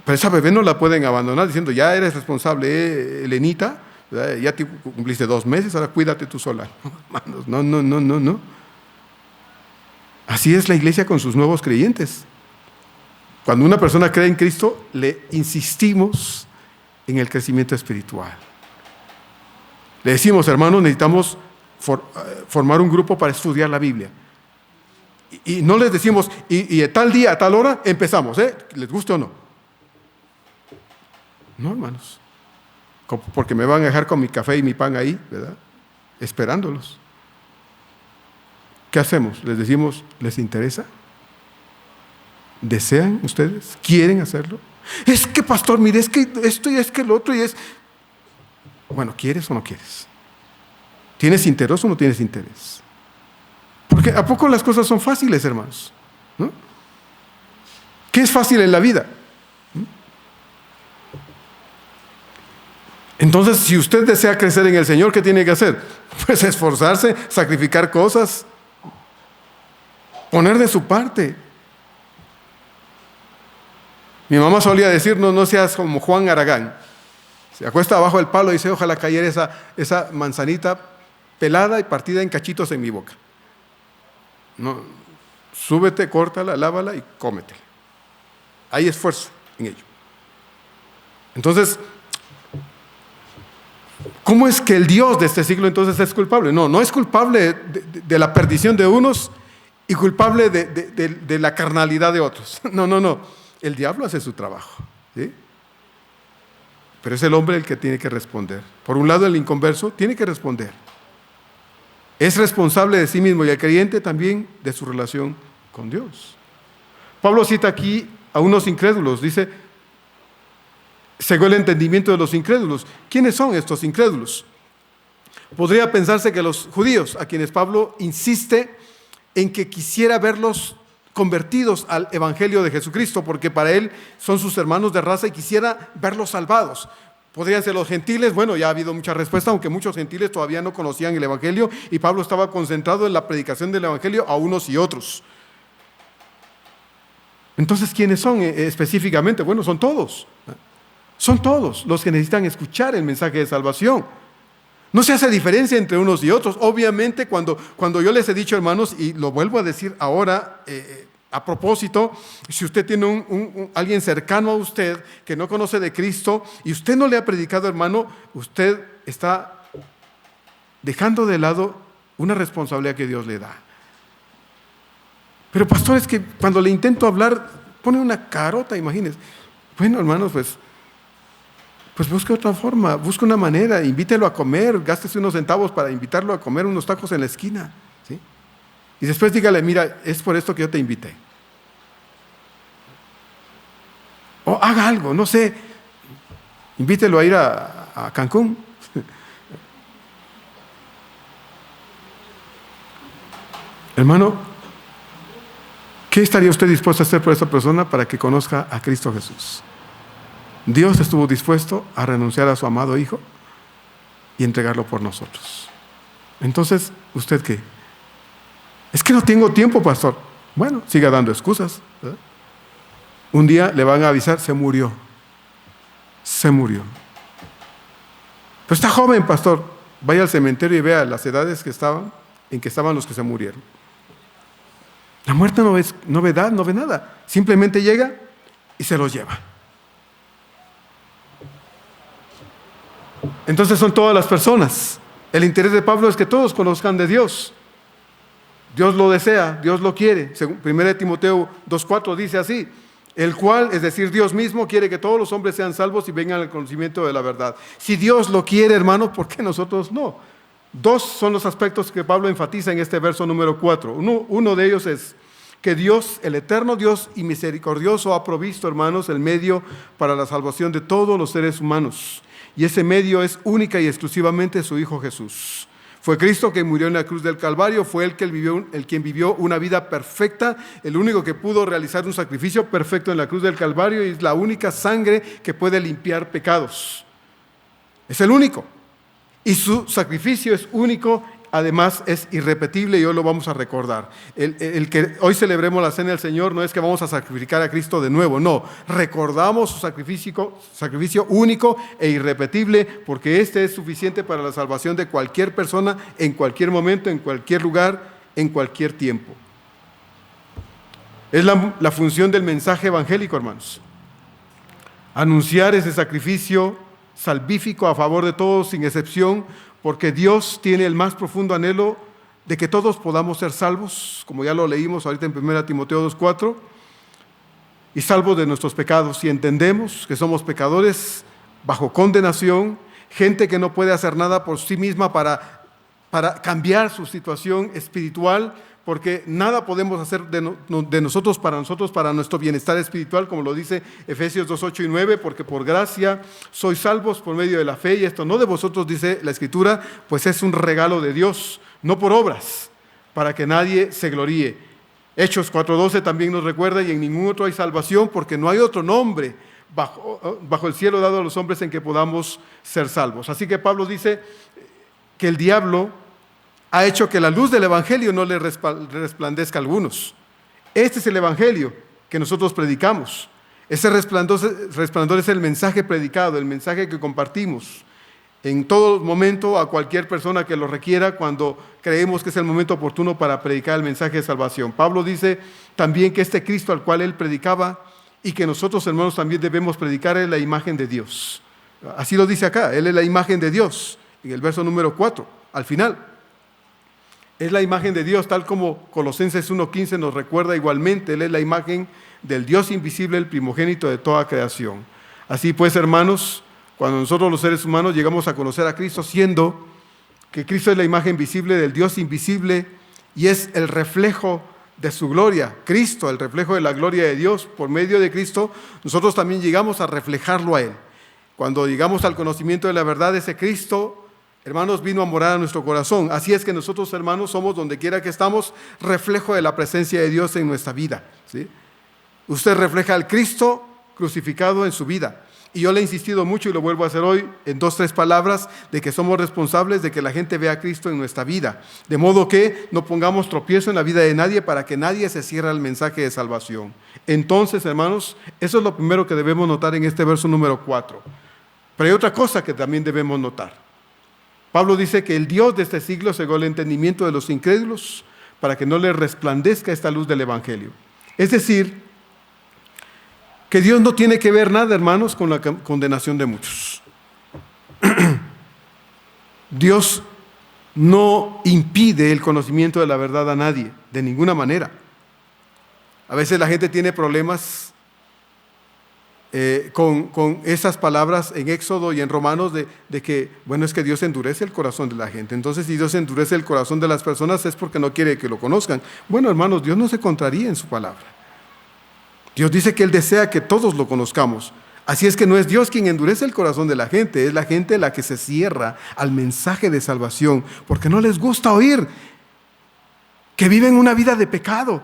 Pero esa bebé no la pueden abandonar diciendo, ya eres responsable, Elenita, ya te cumpliste 2 meses, ahora cuídate tú sola. No, hermanos, no. Así es la iglesia con sus nuevos creyentes. Cuando una persona cree en Cristo, le insistimos en el crecimiento espiritual. Le decimos, hermanos, necesitamos formar un grupo para estudiar la Biblia. Y no les decimos, y a tal día, a tal hora, empezamos, les guste o no. No, hermanos, porque me van a dejar con mi café y mi pan ahí, ¿verdad? Esperándolos. ¿Qué hacemos? Les decimos, ¿les interesa? ¿Desean ustedes? ¿Quieren hacerlo? Es que, pastor, mire, es que esto y es que el otro y es... Bueno, ¿quieres o no quieres? ¿Tienes interés o no tienes interés? Porque ¿a poco las cosas son fáciles, hermanos? ¿No? ¿Qué es fácil en la vida? Entonces, si usted desea crecer en el Señor, ¿qué tiene que hacer? Pues esforzarse, sacrificar cosas, poner de su parte. Mi mamá solía decir, no seas como Juan Aragán. Se acuesta abajo del palo y dice, ojalá cayera esa manzanita pelada y partida en cachitos en mi boca. No, súbete, córtala, lávala y cómetela. Hay esfuerzo en ello. Entonces, ¿cómo es que el Dios de este siglo entonces es culpable? No es culpable de la perdición de unos y culpable de la carnalidad de otros. No. El diablo hace su trabajo, ¿sí? Pero es el hombre el que tiene que responder. Por un lado, el inconverso tiene que responder. Es responsable de sí mismo y el creyente también de su relación con Dios. Pablo cita aquí a unos incrédulos, dice, según el entendimiento de los incrédulos. ¿Quiénes son estos incrédulos? Podría pensarse que los judíos, a quienes Pablo insiste en que quisiera verlos convertidos al evangelio de Jesucristo, porque para él son sus hermanos de raza y quisiera verlos salvados. Podrían ser los gentiles. Bueno, ya ha habido mucha respuesta, aunque muchos gentiles todavía no conocían el evangelio y Pablo estaba concentrado en la predicación del evangelio a unos y otros. Entonces, ¿quiénes son específicamente? Bueno, son todos. Son todos los que necesitan escuchar el mensaje de salvación. No se hace diferencia entre unos y otros. Obviamente, cuando yo les he dicho, hermanos, y lo vuelvo a decir ahora a propósito, si usted tiene alguien cercano a usted que no conoce de Cristo y usted no le ha predicado, hermano, usted está dejando de lado una responsabilidad que Dios le da. Pero pastor, es que cuando le intento hablar, pone una carota, imagínense. Bueno, hermanos, pues busque otra forma, busque una manera, invítelo a comer, gástese unos centavos para invitarlo a comer unos tacos en la esquina, ¿sí? Y después dígale, mira, es por esto que yo te invité. O haga algo, no sé, invítelo a ir a Cancún. Hermano, ¿qué estaría usted dispuesto a hacer por esa persona para que conozca a Cristo Jesús? Dios estuvo dispuesto a renunciar a su amado Hijo y entregarlo por nosotros. Entonces, ¿usted qué? Es que no tengo tiempo, pastor. Bueno, siga dando excusas, ¿verdad? Un día le van a avisar, se murió. Pero está joven, pastor. Vaya al cementerio y vea las edades en que estaban los que se murieron. La muerte no ve edad, no ve nada. Simplemente llega y se los lleva. Entonces son todas las personas. El interés de Pablo es que todos conozcan de Dios. Dios lo desea, Dios lo quiere. Según 1 Timoteo 2:4 dice así: el cual, es decir, Dios mismo, quiere que todos los hombres sean salvos y vengan al conocimiento de la verdad. Si Dios lo quiere, hermano, ¿por qué nosotros no? 2 son los aspectos que Pablo enfatiza en este verso número 4. Uno de ellos es: que Dios, el eterno Dios y misericordioso, ha provisto, hermanos, el medio para la salvación de todos los seres humanos. Y ese medio es única y exclusivamente su Hijo Jesús. Fue Cristo que murió en la cruz del Calvario, fue el quien vivió una vida perfecta, el único que pudo realizar un sacrificio perfecto en la cruz del Calvario, y es la única sangre que puede limpiar pecados. Es el único. Y su sacrificio es único, además es irrepetible, y hoy lo vamos a recordar. El que hoy celebremos la Cena del Señor no es que vamos a sacrificar a Cristo de nuevo, no. Recordamos su sacrificio único e irrepetible, porque este es suficiente para la salvación de cualquier persona, en cualquier momento, en cualquier lugar, en cualquier tiempo. Es la función del mensaje evangélico, hermanos. Anunciar ese sacrificio salvífico a favor de todos, sin excepción, porque Dios tiene el más profundo anhelo de que todos podamos ser salvos, como ya lo leímos ahorita en 1 Timoteo 2:4, y salvos de nuestros pecados. Y entendemos que somos pecadores bajo condenación, gente que no puede hacer nada por sí misma para cambiar su situación espiritual, porque nada podemos hacer de nosotros para nuestro bienestar espiritual, como lo dice Efesios 2:8 y 9, porque por gracia sois salvos por medio de la fe, y esto no de vosotros, dice la Escritura, pues es un regalo de Dios, no por obras, para que nadie se gloríe. Hechos 4:12 también nos recuerda: y en ningún otro hay salvación, porque no hay otro nombre bajo el cielo dado a los hombres en que podamos ser salvos. Así que Pablo dice que el diablo ha hecho que la luz del Evangelio no le resplandezca a algunos. Este es el Evangelio que nosotros predicamos. Ese resplandor es el mensaje predicado, el mensaje que compartimos en todo momento a cualquier persona que lo requiera, cuando creemos que es el momento oportuno para predicar el mensaje de salvación. Pablo dice también que este Cristo al cual él predicaba y que nosotros, hermanos, también debemos predicar, es la imagen de Dios. Así lo dice acá, él es la imagen de Dios, en el verso número 4, al final. Es la imagen de Dios, tal como Colosenses 1:15 nos recuerda igualmente. Él es la imagen del Dios invisible, el primogénito de toda creación. Así pues, hermanos, cuando nosotros los seres humanos llegamos a conocer a Cristo, siendo que Cristo es la imagen visible del Dios invisible y es el reflejo de su gloria, Cristo, el reflejo de la gloria de Dios, por medio de Cristo, nosotros también llegamos a reflejarlo a Él. Cuando llegamos al conocimiento de la verdad de ese Cristo, hermanos, vino a morar a nuestro corazón. Así es que nosotros, hermanos, somos, donde quiera que estamos, reflejo de la presencia de Dios en nuestra vida, ¿sí? Usted refleja al Cristo crucificado en su vida. Y yo le he insistido mucho, y lo vuelvo a hacer hoy, en 2-3 palabras, de que somos responsables de que la gente vea a Cristo en nuestra vida. De modo que no pongamos tropiezo en la vida de nadie, para que nadie se cierre al mensaje de salvación. Entonces, hermanos, eso es lo primero que debemos notar en este verso número 4. Pero hay otra cosa que también debemos notar. Pablo dice que el Dios de este siglo cegó el entendimiento de los incrédulos para que no les resplandezca esta luz del Evangelio. Es decir, que Dios no tiene que ver nada, hermanos, con la condenación de muchos. Dios no impide el conocimiento de la verdad a nadie, de ninguna manera. A veces la gente tiene problemas con esas palabras en Éxodo y en Romanos de que, bueno, es que Dios endurece el corazón de la gente. Entonces, si Dios endurece el corazón de las personas es porque no quiere que lo conozcan. Bueno, hermanos, Dios no se contraría en su palabra. Dios dice que Él desea que todos lo conozcamos. Así es que no es Dios quien endurece el corazón de la gente, es la gente la que se cierra al mensaje de salvación, porque no les gusta oír que viven una vida de pecado.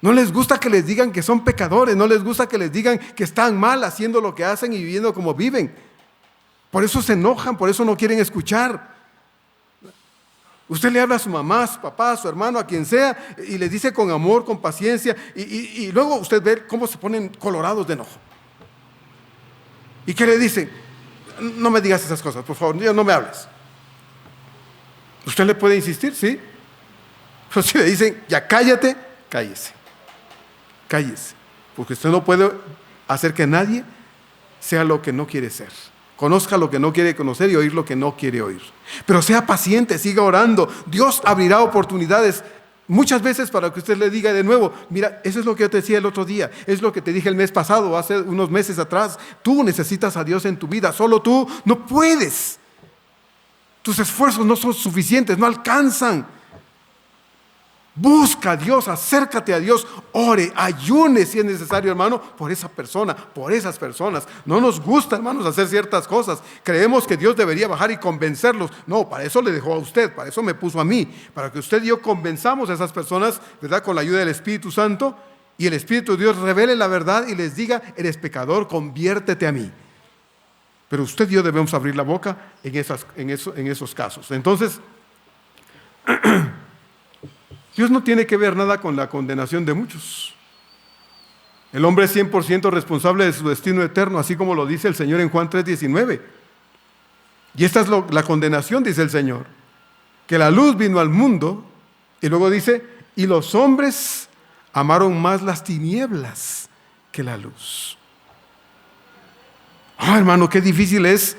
No les gusta que les digan que son pecadores, no les gusta que les digan que están mal haciendo lo que hacen y viviendo como viven. Por eso se enojan, por eso no quieren escuchar. Usted le habla a su mamá, a su papá, a su hermano, a quien sea, y les dice con amor, con paciencia, y luego usted ve cómo se ponen colorados de enojo. ¿Y qué le dicen? No me digas esas cosas, por favor, no me hables. Usted le puede insistir, ¿sí? Pero si le dicen, ya cállate, cállese. Cállese, porque usted no puede hacer que nadie sea lo que no quiere ser. Conozca lo que no quiere conocer y oír lo que no quiere oír. Pero sea paciente, siga orando. Dios abrirá oportunidades muchas veces para que usted le diga de nuevo: mira, eso es lo que yo te decía el otro día, es lo que te dije el mes pasado, hace unos meses atrás. Tú necesitas a Dios en tu vida, solo tú no puedes. Tus esfuerzos no son suficientes, no alcanzan. Busca a Dios, acércate a Dios, ore, ayune si es necesario, hermano, por esa persona, por esas personas. No nos gusta, hermanos, hacer ciertas cosas. Creemos que Dios debería bajar y convencerlos. No, para eso le dejó a usted, para eso me puso a mí, para que usted y yo convenzamos a esas personas, ¿verdad? Con la ayuda del Espíritu Santo, y el Espíritu de Dios revele la verdad y les diga: eres pecador, conviértete a mí. Pero usted y yo debemos abrir la boca en esos casos. Entonces, Dios no tiene que ver nada con la condenación de muchos. El hombre es 100% responsable de su destino eterno, así como lo dice el Señor en Juan 3:19. Y esta es la condenación, dice el Señor, que la luz vino al mundo, y luego dice: y los hombres amaron más las tinieblas que la luz. Hermano, qué difícil es,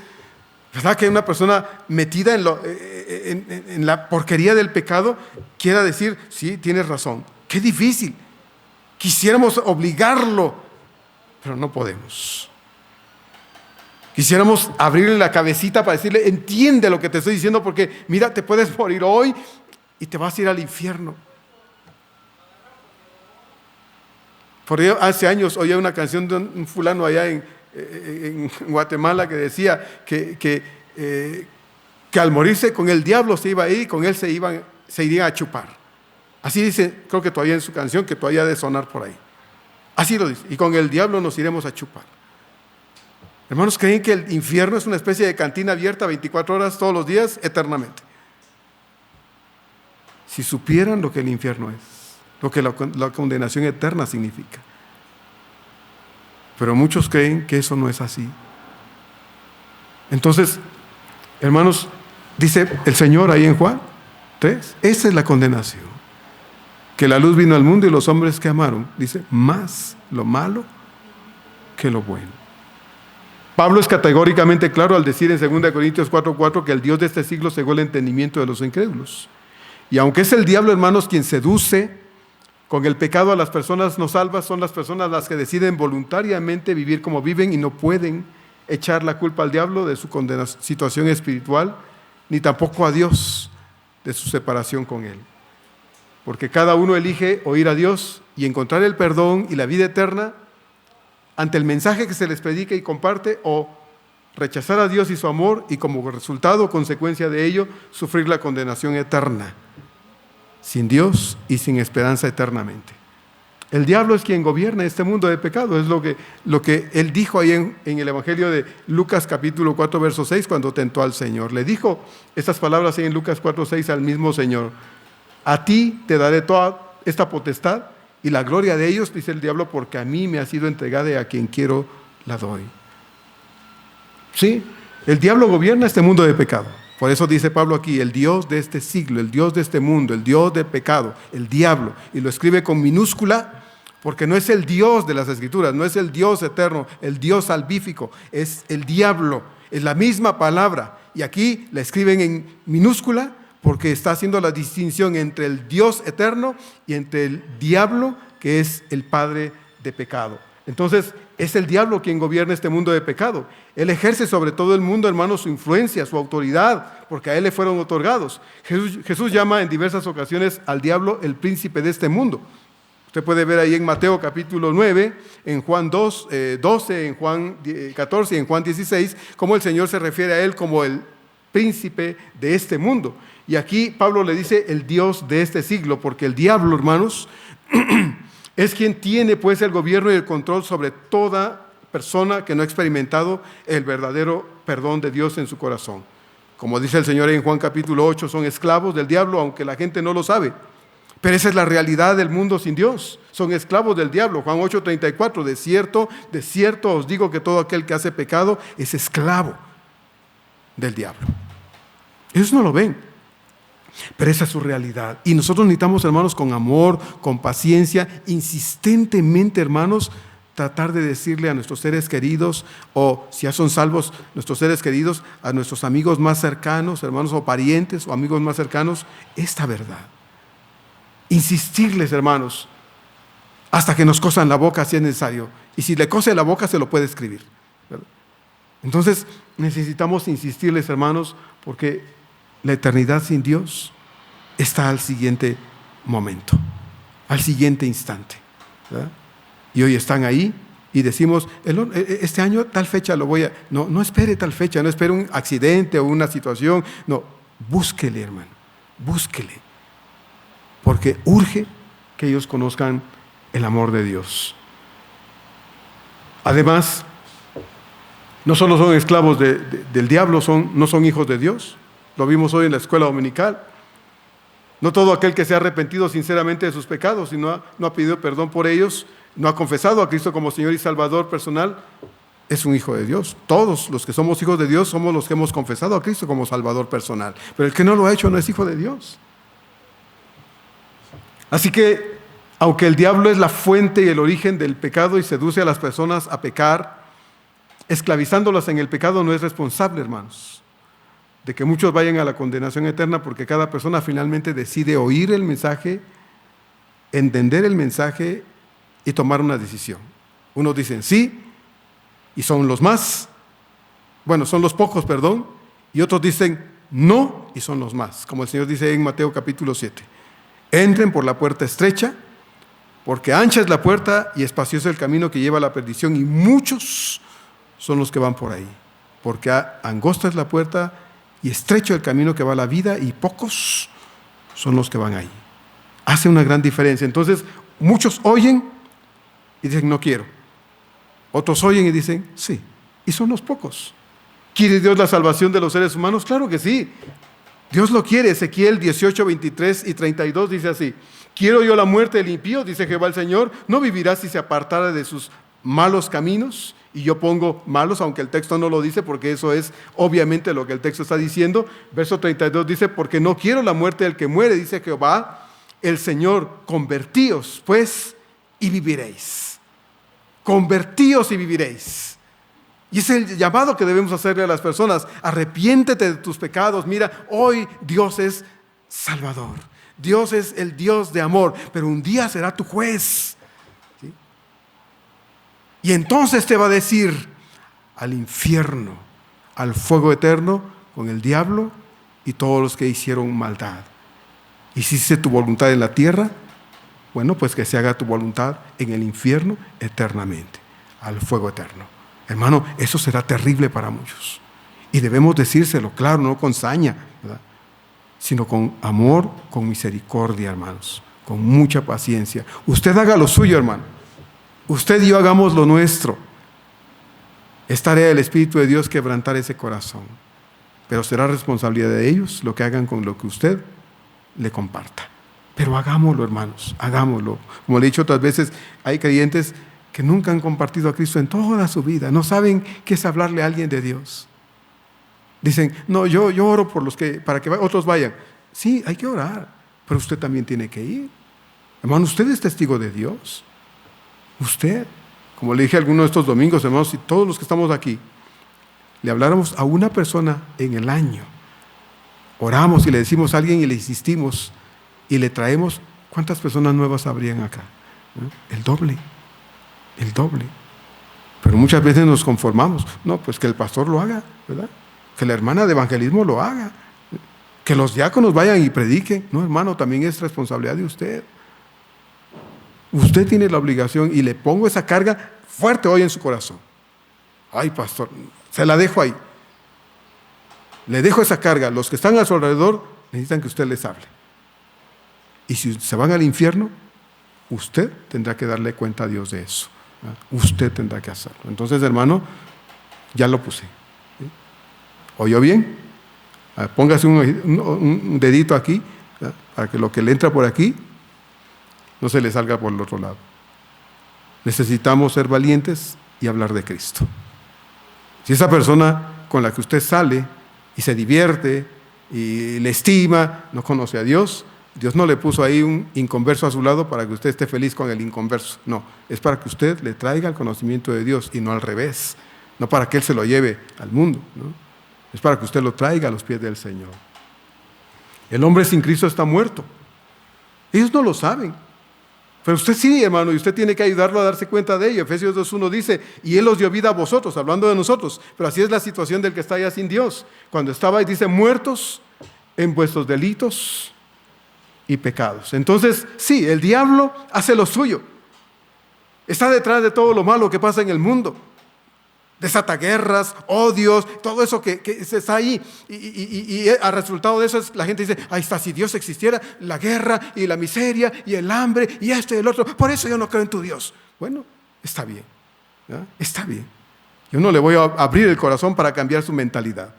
¿verdad?, que una persona metida en la porquería del pecado quiera decir: sí, tienes razón. Qué difícil. Quisiéramos obligarlo, pero no podemos. Quisiéramos abrirle la cabecita para decirle: entiende lo que te estoy diciendo, porque mira, te puedes morir hoy y te vas a ir al infierno. Por ello, hace años oía una canción de un fulano allá en Guatemala que decía que al morirse con el diablo se iba a ir y con él se irían a chupar. Así dice, creo que todavía en su canción, que todavía ha de sonar por ahí. Así lo dice: y con el diablo nos iremos a chupar. Hermanos, ¿creen que el infierno es una especie de cantina abierta 24 horas todos los días, eternamente? Si supieran lo que el infierno es, lo que la condenación eterna significa. Pero muchos creen que eso no es así. Entonces, hermanos, dice el Señor ahí en Juan 3, esa es la condenación: que la luz vino al mundo y los hombres que amaron, dice, más lo malo que lo bueno. Pablo es categóricamente claro al decir en 2 Corintios 4:4 que el Dios de este siglo cegó el entendimiento de los incrédulos. Y aunque es el diablo, hermanos, quien seduce con el pecado a las personas no salvas, son las personas las que deciden voluntariamente vivir como viven y no pueden echar la culpa al diablo de su situación espiritual, ni tampoco a Dios de su separación con Él. Porque cada uno elige oír a Dios y encontrar el perdón y la vida eterna ante el mensaje que se les predica y comparte, o rechazar a Dios y su amor y como resultado o consecuencia de ello sufrir la condenación eterna, sin Dios y sin esperanza eternamente. El diablo es quien gobierna este mundo de pecado. Es lo que él dijo ahí en el Evangelio de Lucas capítulo 4 verso 6 cuando tentó al Señor. Le dijo estas palabras ahí en Lucas 4:6 al mismo Señor: a ti te daré toda esta potestad y la gloria de ellos, dice el diablo, porque a mí me ha sido entregada y a quien quiero la doy. Sí, el diablo gobierna este mundo de pecado. Por eso dice Pablo aquí: el Dios de este siglo, el Dios de este mundo, el Dios del pecado, el diablo. Y lo escribe con minúscula porque no es el Dios de las Escrituras, no es el Dios eterno, el Dios salvífico, es el diablo. Es la misma palabra. Y aquí la escriben en minúscula porque está haciendo la distinción entre el Dios eterno y entre el diablo, que es el padre de pecado. Entonces, es el diablo quien gobierna este mundo de pecado. Él ejerce sobre todo el mundo, hermanos, su influencia, su autoridad, porque a él le fueron otorgados. Jesús llama en diversas ocasiones al diablo el príncipe de este mundo. Usted puede ver ahí en Mateo capítulo 9, en Juan 12, en Juan 14 y en Juan 16, cómo el Señor se refiere a él como el príncipe de este mundo. Y aquí Pablo le dice el Dios de este siglo, porque el diablo, hermanos, es quien tiene pues el gobierno y el control sobre toda persona que no ha experimentado el verdadero perdón de Dios en su corazón. Como dice el Señor en Juan capítulo 8, son esclavos del diablo, aunque la gente no lo sabe. Pero esa es la realidad del mundo sin Dios. Son esclavos del diablo. Juan 8:34, de cierto os digo que todo aquel que hace pecado es esclavo del diablo. Ellos no lo ven, pero esa es su realidad. Y nosotros necesitamos, hermanos, con amor, con paciencia, insistentemente, hermanos, tratar de decirle a nuestros seres queridos, o si ya son salvos nuestros seres queridos, a nuestros amigos más cercanos, hermanos, o parientes o amigos más cercanos, esta verdad. Insistirles, hermanos, hasta que nos cosan la boca si es necesario. Y si le cose la boca, se lo puede escribir, ¿verdad? Entonces, necesitamos insistirles, hermanos, porque la eternidad sin Dios está al siguiente momento, al siguiente instante, ¿verdad? Y hoy están ahí y decimos, este año tal fecha lo voy a... No espere tal fecha, no espere un accidente o una situación. No, búsquele, hermano, búsquele. Porque urge que ellos conozcan el amor de Dios. Además, no solo son esclavos del diablo, no son hijos de Dios. Lo vimos hoy en la escuela dominical. No todo aquel que se ha arrepentido sinceramente de sus pecados y no ha pedido perdón por ellos, no ha confesado a Cristo como Señor y Salvador personal, es un hijo de Dios. Todos los que somos hijos de Dios somos los que hemos confesado a Cristo como Salvador personal. Pero el que no lo ha hecho no es hijo de Dios. Así que, aunque el diablo es la fuente y el origen del pecado y seduce a las personas a pecar, esclavizándolas en el pecado, no es responsable, hermanos, de que muchos vayan a la condenación eterna, porque cada persona finalmente decide oír el mensaje, entender el mensaje y tomar una decisión. Unos dicen sí, y son los más, son los pocos, perdón, y otros dicen no, y son los más, como el Señor dice en Mateo capítulo 7. Entren por la puerta estrecha, porque ancha es la puerta y espacioso el camino que lleva a la perdición, y muchos son los que van por ahí, porque angosta es la puerta y estrecho el camino que va a la vida, y pocos son los que van ahí. Hace una gran diferencia. Entonces, muchos oyen y dicen, no quiero. Otros oyen y dicen, sí. Y son los pocos. ¿Quiere Dios la salvación de los seres humanos? Claro que sí. Dios lo quiere. Ezequiel 18, 23 y 32 dice así: quiero yo la muerte del impío, dice Jehová el Señor, no vivirá si se apartara de sus malos caminos. Y yo pongo malos, aunque el texto no lo dice, porque eso es obviamente lo que el texto está diciendo. Verso 32 dice, porque no quiero la muerte del que muere, dice Jehová el Señor, convertíos pues y viviréis. Convertíos y viviréis. Y es el llamado que debemos hacerle a las personas: arrepiéntete de tus pecados. Mira, hoy Dios es Salvador, Dios es el Dios de amor, pero un día será tu juez, ¿sí? Y entonces te va a decir: al infierno, al fuego eterno, con el diablo y todos los que hicieron maldad. ¿Hiciste tu voluntad en la tierra? Bueno, pues que se haga tu voluntad en el infierno eternamente, al fuego eterno. Hermano, eso será terrible para muchos. Y debemos decírselo, claro, no con saña, ¿verdad?, sino con amor, con misericordia, hermanos, con mucha paciencia. Usted haga lo suyo, hermano. Usted y yo hagamos lo nuestro. Es tarea del Espíritu de Dios quebrantar ese corazón. Pero será responsabilidad de ellos lo que hagan con lo que usted le comparta. Pero hagámoslo, hermanos, hagámoslo. Como le he dicho otras veces, hay creyentes que nunca han compartido a Cristo en toda su vida. No saben qué es hablarle a alguien de Dios. Dicen, no, yo oro por para que otros vayan. Sí, hay que orar, pero usted también tiene que ir. Hermano, usted es testigo de Dios. Usted, como le dije algunos de estos domingos, hermanos, si todos los que estamos aquí le habláramos a una persona en el año, oramos y le decimos a alguien y le insistimos y le traemos, ¿cuántas personas nuevas habrían acá? El doble. Pero muchas veces nos conformamos. No, pues que el pastor lo haga, ¿verdad? Que la hermana de evangelismo lo haga. Que los diáconos vayan y prediquen. No, hermano, también es responsabilidad de usted. Usted tiene la obligación, y le pongo esa carga fuerte hoy en su corazón. Ay, pastor, se la dejo ahí. Le dejo esa carga. Los que están a su alrededor necesitan que usted les hable. Y si se van al infierno, usted tendrá que darle cuenta a Dios de eso. Usted tendrá que hacerlo. Entonces, hermano, ya lo puse. ¿Sí? ¿Oyó bien? Póngase un dedito aquí, ¿sí?, para que lo que le entra por aquí no se le salga por el otro lado. Necesitamos ser valientes y hablar de Cristo. Si esa persona con la que usted sale y se divierte y le estima no conoce a Dios, Dios no le puso ahí un inconverso a su lado para que usted esté feliz con el inconverso. No, es para que usted le traiga el conocimiento de Dios y no al revés. No para que Él se lo lleve al mundo, ¿no? Es para que usted lo traiga a los pies del Señor. El hombre sin Cristo está muerto. Ellos no lo saben. Pero usted sí, hermano, y usted tiene que ayudarlo a darse cuenta de ello. Efesios 2:1 dice, y Él os dio vida a vosotros, hablando de nosotros. Pero así es la situación del que está allá sin Dios. Cuando estaba ahí dice, muertos en vuestros delitos y pecados. Entonces, sí, el diablo hace lo suyo. Está detrás de todo lo malo que pasa en el mundo. Desata guerras, odios, todo eso que está ahí. Y al resultado de eso la gente dice, ahí está, si Dios existiera, la guerra y la miseria y el hambre y esto y el otro. Por eso yo no creo en tu Dios. Bueno, está bien. ¿Ya? Está bien. Yo no le voy a abrir el corazón para cambiar su mentalidad.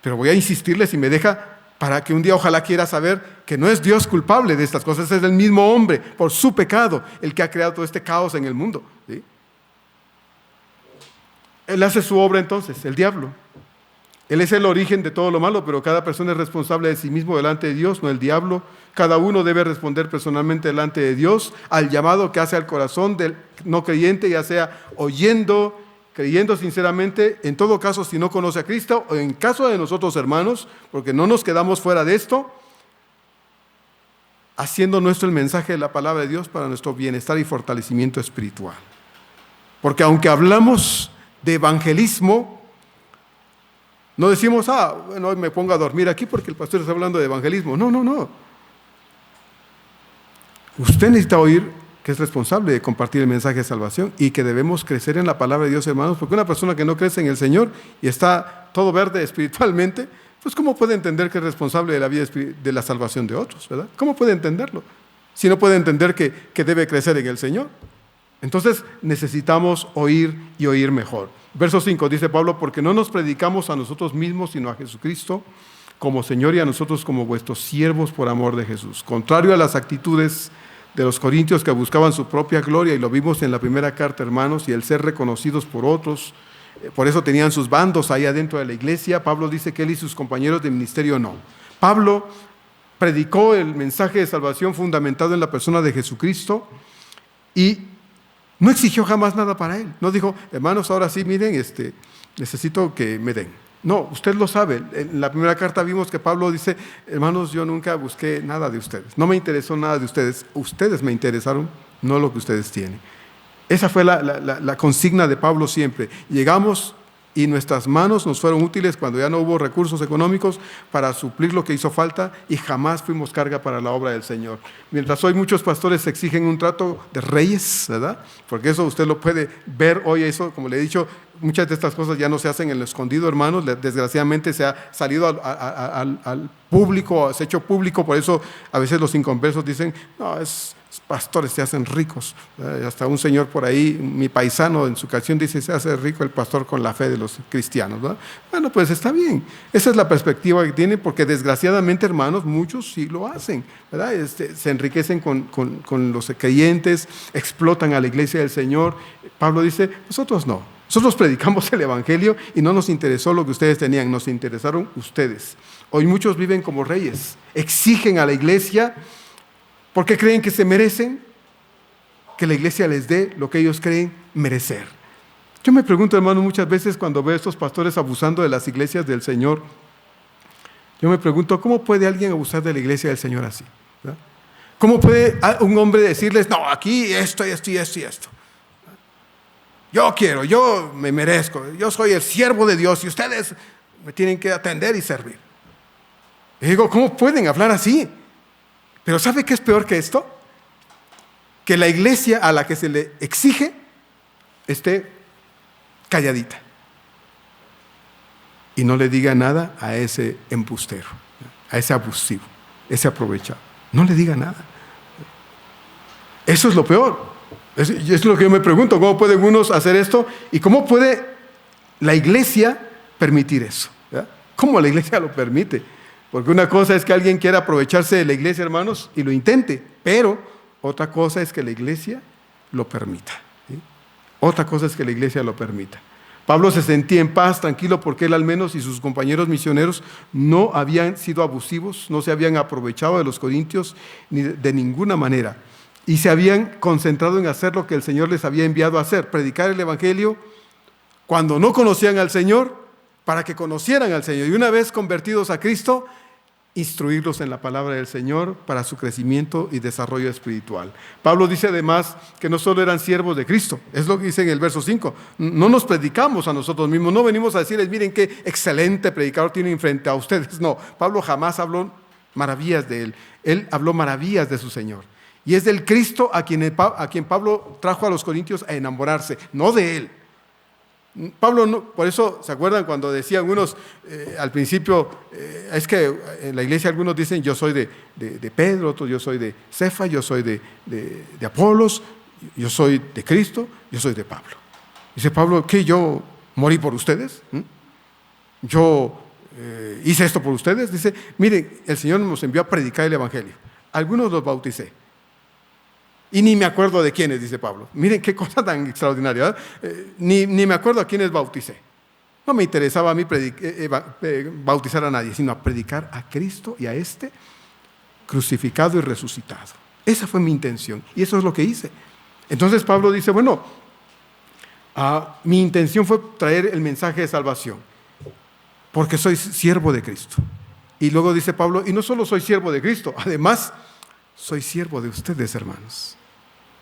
Pero voy a insistirle si me deja para que un día ojalá quiera saber que no es Dios culpable de estas cosas, es el mismo hombre, por su pecado, el que ha creado todo este caos en el mundo. ¿Sí? Él hace su obra entonces, el diablo. Él es el origen de todo lo malo, pero cada persona es responsable de sí mismo delante de Dios, no el diablo. Cada uno debe responder personalmente delante de Dios al llamado que hace al corazón del no creyente, ya sea oyendo, creyendo sinceramente, en todo caso si no conoce a Cristo, o en caso de nosotros hermanos, porque no nos quedamos fuera de esto, haciendo nuestro el mensaje de la palabra de Dios para nuestro bienestar y fortalecimiento espiritual. Porque aunque hablamos de evangelismo, no decimos, bueno, hoy me pongo a dormir aquí porque el pastor está hablando de evangelismo. No. Usted necesita oír que es responsable de compartir el mensaje de salvación y que debemos crecer en la palabra de Dios, hermanos, porque una persona que no crece en el Señor y está todo verde espiritualmente, pues ¿cómo puede entender que es responsable de la vida de la salvación de otros, verdad? ¿Cómo puede entenderlo? Si no puede entender que debe crecer en el Señor. Entonces necesitamos oír y oír mejor. Verso 5 dice Pablo, porque no nos predicamos a nosotros mismos, sino a Jesucristo como Señor y a nosotros como vuestros siervos por amor de Jesús. Contrario a las actitudes de los corintios que buscaban su propia gloria, y lo vimos en la primera carta, hermanos, y el ser reconocidos por otros, por eso tenían sus bandos ahí adentro de la iglesia. Pablo dice que él y sus compañeros de ministerio no. Pablo predicó el mensaje de salvación fundamentado en la persona de Jesucristo y no exigió jamás nada para él. No dijo, hermanos, ahora sí, miren, necesito que me den. No, usted lo sabe. En la primera carta vimos que Pablo dice, hermanos, yo nunca busqué nada de ustedes. No me interesó nada de ustedes. Ustedes me interesaron, no lo que ustedes tienen. Esa fue la consigna de Pablo siempre. Llegamos y nuestras manos nos fueron útiles cuando ya no hubo recursos económicos para suplir lo que hizo falta y jamás fuimos carga para la obra del Señor. Mientras hoy muchos pastores exigen un trato de reyes, ¿verdad? Porque eso usted lo puede ver hoy, eso, como le he dicho, muchas de estas cosas ya no se hacen en lo escondido, hermanos. Desgraciadamente se ha salido al público, se ha hecho público, por eso a veces los inconversos dicen, no, pastores se hacen ricos. Hasta un señor por ahí, mi paisano en su canción dice, se hace rico el pastor con la fe de los cristianos, ¿verdad? Bueno, pues está bien. Esa es la perspectiva que tienen, porque desgraciadamente, hermanos, muchos sí lo hacen, ¿verdad? Se enriquecen con los creyentes, explotan a la iglesia del Señor. Pablo dice, nosotros no. Nosotros predicamos el evangelio y no nos interesó lo que ustedes tenían, nos interesaron ustedes. Hoy muchos viven como reyes, exigen a la iglesia porque creen que se merecen que la iglesia les dé lo que ellos creen merecer. Yo me pregunto, hermano, muchas veces cuando veo a estos pastores abusando de las iglesias del Señor, yo me pregunto, ¿cómo puede alguien abusar de la iglesia del Señor así? ¿Verdad? ¿Cómo puede un hombre decirles, no, aquí esto y esto y esto y esto? Yo quiero, yo me merezco, yo soy el siervo de Dios y ustedes me tienen que atender y servir. Y digo, ¿cómo pueden hablar así? Pero ¿sabe qué es peor que esto? Que la iglesia a la que se le exige esté calladita y no le diga nada a ese embustero, a ese abusivo, ese aprovechado. No le diga nada. Eso es lo peor. Es lo que yo me pregunto, ¿cómo pueden unos hacer esto? ¿Y cómo puede la iglesia permitir eso? ¿Verdad? ¿Cómo la iglesia lo permite? Porque una cosa es que alguien quiera aprovecharse de la iglesia, hermanos, y lo intente, pero otra cosa es que la iglesia lo permita. ¿Sí? Otra cosa es que la iglesia lo permita. Pablo se sentía en paz, tranquilo, porque él al menos y sus compañeros misioneros no habían sido abusivos, no se habían aprovechado de los corintios ni de ninguna manera. Y se habían concentrado en hacer lo que el Señor les había enviado a hacer, predicar el evangelio cuando no conocían al Señor, para que conocieran al Señor. Y una vez convertidos a Cristo, instruirlos en la palabra del Señor para su crecimiento y desarrollo espiritual. Pablo dice además que no solo eran siervos de Cristo, es lo que dice en el verso 5. No nos predicamos a nosotros mismos, no venimos a decirles, miren qué excelente predicador tienen frente a ustedes. No, Pablo jamás habló maravillas de Él. Él habló maravillas de su Señor. Y es del Cristo a quien Pablo trajo a los corintios a enamorarse, no de Él. Pablo, no, por eso, ¿se acuerdan cuando decían unos al principio, es que en la iglesia algunos dicen yo soy de Pedro, otros yo soy de Cefa, yo soy de Apolos, yo soy de Cristo, yo soy de Pablo. Dice Pablo, ¿qué? ¿Yo morí por ustedes? ¿Yo hice esto por ustedes? Dice, miren, el Señor nos envió a predicar el Evangelio. Algunos los bauticé. Y ni me acuerdo de quiénes, dice Pablo. Miren qué cosa tan extraordinaria. Ni me acuerdo a quiénes bauticé. No me interesaba a mí bautizar a nadie, sino a predicar a Cristo y a este crucificado y resucitado. Esa fue mi intención y eso es lo que hice. Entonces Pablo dice, bueno, mi intención fue traer el mensaje de salvación, porque soy siervo de Cristo. Y luego dice Pablo, y no solo soy siervo de Cristo, además soy siervo de ustedes, hermanos.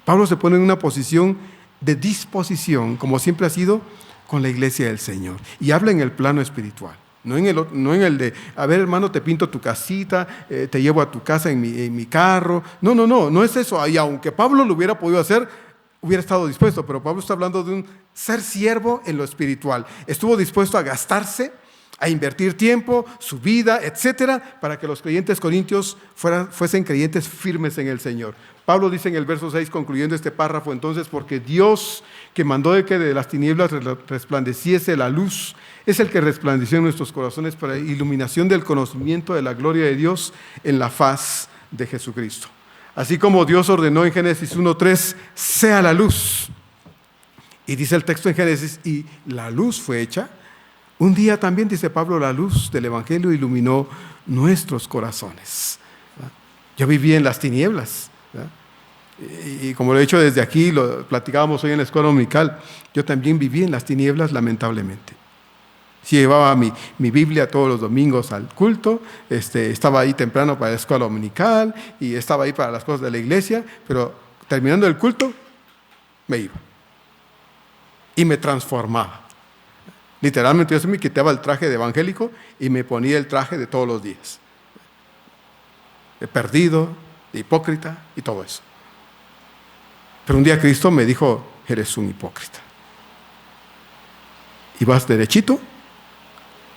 Pablo se pone en una posición de disposición, como siempre ha sido con la iglesia del Señor. Y habla en el plano espiritual, no en el de, a ver hermano, te pinto tu casita, te llevo a tu casa en mi carro. No es eso. Y aunque Pablo lo hubiera podido hacer, hubiera estado dispuesto, pero Pablo está hablando de un ser siervo en lo espiritual. Estuvo dispuesto a gastarse, a invertir tiempo, su vida, etcétera, para que los creyentes corintios fuesen creyentes firmes en el Señor. Pablo dice en el verso 6, concluyendo este párrafo, entonces, porque Dios, que mandó de que de las tinieblas resplandeciese la luz, es el que resplandeció en nuestros corazones para iluminación del conocimiento de la gloria de Dios en la faz de Jesucristo. Así como Dios ordenó en Génesis 1:3, sea la luz. Y dice el texto en Génesis, y la luz fue hecha. Un día también, dice Pablo, la luz del Evangelio iluminó nuestros corazones. Yo viví en las tinieblas. Y como lo he dicho desde aquí, lo platicábamos hoy en la escuela dominical, yo también viví en las tinieblas, lamentablemente. Sí, llevaba mi Biblia todos los domingos al culto, estaba ahí temprano para la escuela dominical y estaba ahí para las cosas de la iglesia, pero terminando el culto, me iba. Y me transformaba. Literalmente yo se me quitaba el traje de evangélico y me ponía el traje de todos los días. De perdido, de hipócrita y todo eso. Pero un día Cristo me dijo, eres un hipócrita. Y vas derechito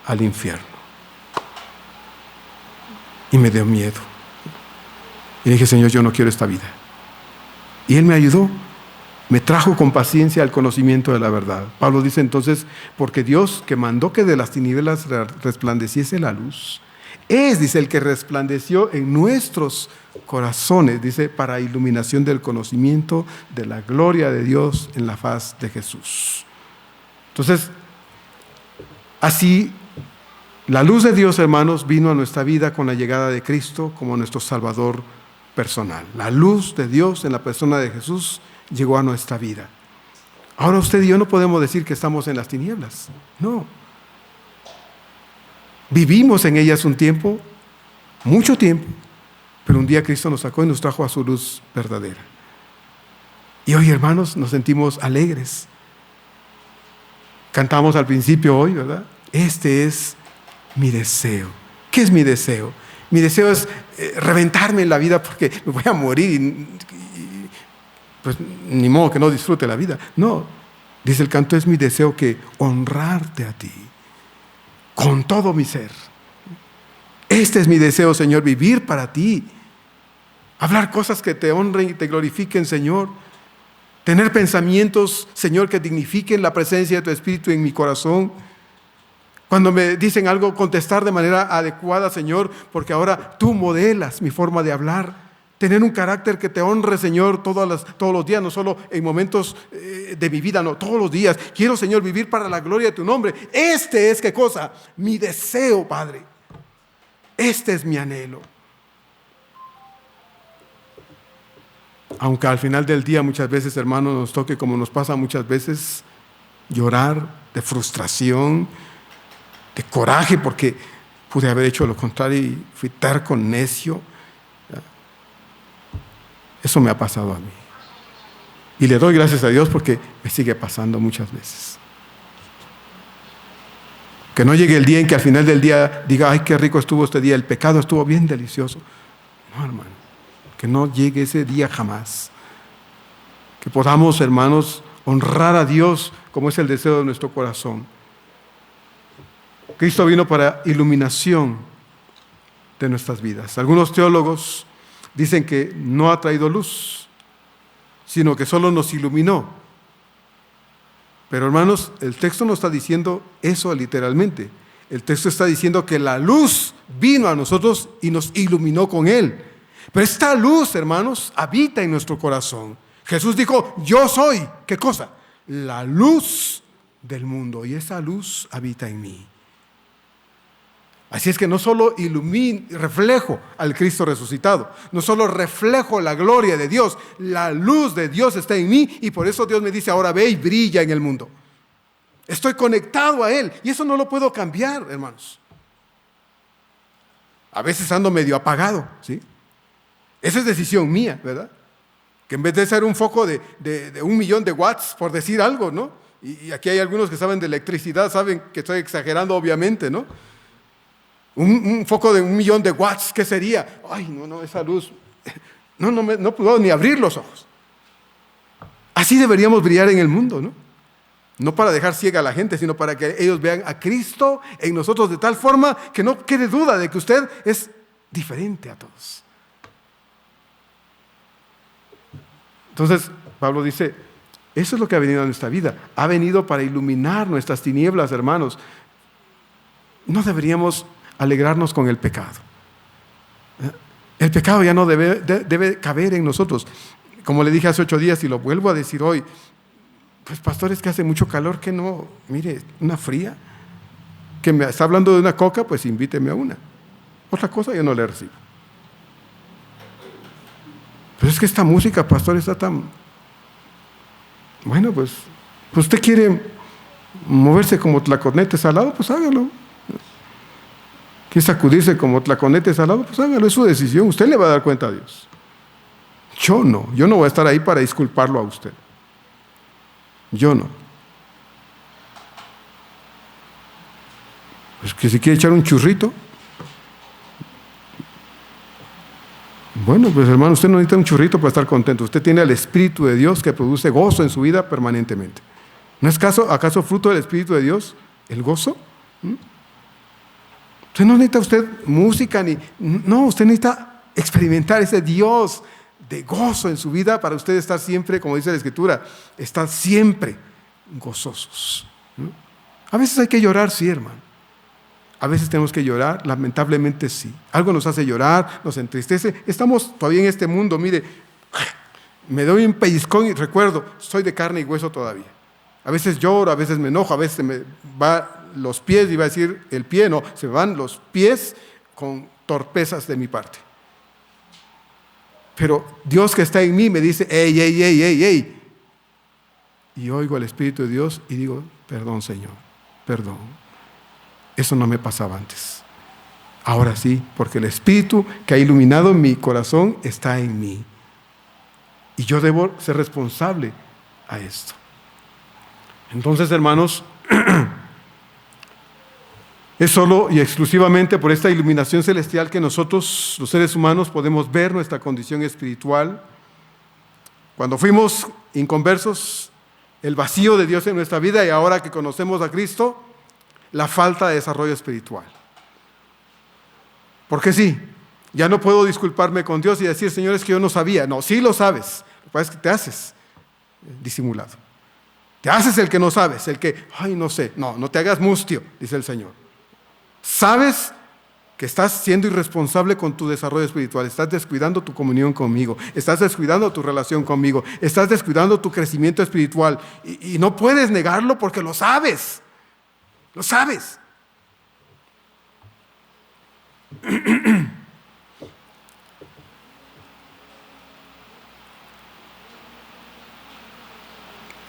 al infierno. Y me dio miedo. Y dije, Señor, yo no quiero esta vida. Y Él me ayudó. Me trajo con paciencia al conocimiento de la verdad. Pablo dice entonces, porque Dios que mandó que de las tinieblas resplandeciese la luz, dice, el que resplandeció en nuestros corazones, dice, para iluminación del conocimiento de la gloria de Dios en la faz de Jesús. Entonces, así, la luz de Dios, hermanos, vino a nuestra vida con la llegada de Cristo como nuestro Salvador personal. La luz de Dios en la persona de Jesús llegó a nuestra vida. Ahora usted y yo no podemos decir que estamos en las tinieblas. No. Vivimos en ellas un tiempo, mucho tiempo, pero un día Cristo nos sacó y nos trajo a su luz verdadera. Y hoy, hermanos, nos sentimos alegres. Cantamos al principio hoy, ¿verdad? Este es mi deseo. ¿Qué es mi deseo? Mi deseo es reventarme en la vida porque me voy a morir y pues ni modo que no disfrute la vida. No, dice el canto, es mi deseo que honrarte a ti con todo mi ser. Este es mi deseo, Señor, vivir para ti. Hablar cosas que te honren y te glorifiquen, Señor. Tener pensamientos, Señor, que dignifiquen la presencia de tu Espíritu en mi corazón. Cuando me dicen algo, contestar de manera adecuada, Señor, porque ahora tú modelas mi forma de hablar. Tener un carácter que te honre, Señor, todos los días, no solo en momentos de mi vida, no, todos los días. Quiero, Señor, vivir para la gloria de tu nombre. Este es, ¿qué cosa? Mi deseo, Padre. Este es mi anhelo. Aunque al final del día muchas veces, hermanos, nos toque, como nos pasa muchas veces, llorar de frustración, de coraje, porque pude haber hecho lo contrario y fui terco, necio. Eso me ha pasado a mí. Y le doy gracias a Dios porque me sigue pasando muchas veces. Que no llegue el día en que al final del día diga, ay, qué rico estuvo este día, el pecado estuvo bien delicioso. No, hermano, que no llegue ese día jamás. Que podamos, hermanos, honrar a Dios como es el deseo de nuestro corazón. Cristo vino para iluminación de nuestras vidas. Algunos teólogos dicen que no ha traído luz, sino que solo nos iluminó. Pero hermanos, el texto no está diciendo eso literalmente. El texto está diciendo que la luz vino a nosotros y nos iluminó con Él. Pero esta luz, hermanos, habita en nuestro corazón. Jesús dijo, yo soy, ¿qué cosa? La luz del mundo, y esa luz habita en mí. Así es que no solo reflejo al Cristo resucitado, no solo reflejo la gloria de Dios, la luz de Dios está en mí, y por eso Dios me dice, ahora ve y brilla en el mundo. Estoy conectado a Él, y eso no lo puedo cambiar, hermanos. A veces ando medio apagado, ¿sí? Esa es decisión mía, ¿verdad? Que en vez de ser un foco de 1.000.000 de watts, por decir algo, ¿no? Y aquí hay algunos que saben de electricidad, saben que estoy exagerando obviamente, ¿no? Un foco de 1.000.000 de watts, ¿qué sería? Ay, no, esa luz, no puedo ni abrir los ojos. Así deberíamos brillar en el mundo, ¿no? No para dejar ciega a la gente, sino para que ellos vean a Cristo en nosotros de tal forma que no quede duda de que usted es diferente a todos. Entonces, Pablo dice, eso es lo que ha venido a nuestra vida. Ha venido para iluminar nuestras tinieblas, hermanos. No deberíamos alegrarnos con el pecado. El pecado ya no debe caber en nosotros. Como le dije hace 8 días y lo vuelvo a decir hoy, pues pastores, que hace mucho calor, que no, mire, una fría, que me está hablando de una coca, pues invíteme a una. Otra cosa yo no le recibo. Pero es que esta música, pastor, está tan... Bueno, pues usted quiere moverse como tlaconete salado, pues hágalo. ¿Quiere sacudirse como tlaconete salado? Pues hágalo, es su decisión. Usted le va a dar cuenta a Dios. Yo no voy a estar ahí para disculparlo a usted. Yo no. Pues que si quiere echar un churrito. Bueno, pues hermano, usted no necesita un churrito para estar contento. Usted tiene el Espíritu de Dios que produce gozo en su vida permanentemente. ¿No es acaso fruto del Espíritu de Dios el gozo? Usted no necesita música no, usted necesita experimentar ese Dios de gozo en su vida para usted estar siempre, como dice la Escritura, estar siempre gozosos. A veces hay que llorar, sí, hermano. A veces tenemos que llorar, lamentablemente sí. Algo nos hace llorar, nos entristece. Estamos todavía en este mundo, mire, me doy un pellizcón y recuerdo, soy de carne y hueso todavía. A veces lloro, a veces me enojo, a veces se me va los pies, iba a decir el pie, no, se me van los pies con torpezas de mi parte. Pero Dios que está en mí me dice, ey. Y oigo al Espíritu de Dios y digo, perdón, Señor, perdón. Eso no me pasaba antes. Ahora sí, porque el Espíritu que ha iluminado mi corazón está en mí. Y yo debo ser responsable a esto. Entonces, hermanos, es solo y exclusivamente por esta iluminación celestial que nosotros, los seres humanos, podemos ver nuestra condición espiritual. Cuando fuimos inconversos, el vacío de Dios en nuestra vida, y ahora que conocemos a Cristo, la falta de desarrollo espiritual. Porque sí, ya no puedo disculparme con Dios y decir, Señor, es que yo no sabía. No, sí lo sabes. Lo que pasa es que te haces disimulado. Te haces el que no sabes, el que, no sé. No te hagas mustio, dice el Señor. Sabes que estás siendo irresponsable con tu desarrollo espiritual, estás descuidando tu comunión conmigo, estás descuidando tu relación conmigo, estás descuidando tu crecimiento espiritual y no puedes negarlo porque lo sabes. Lo sabes.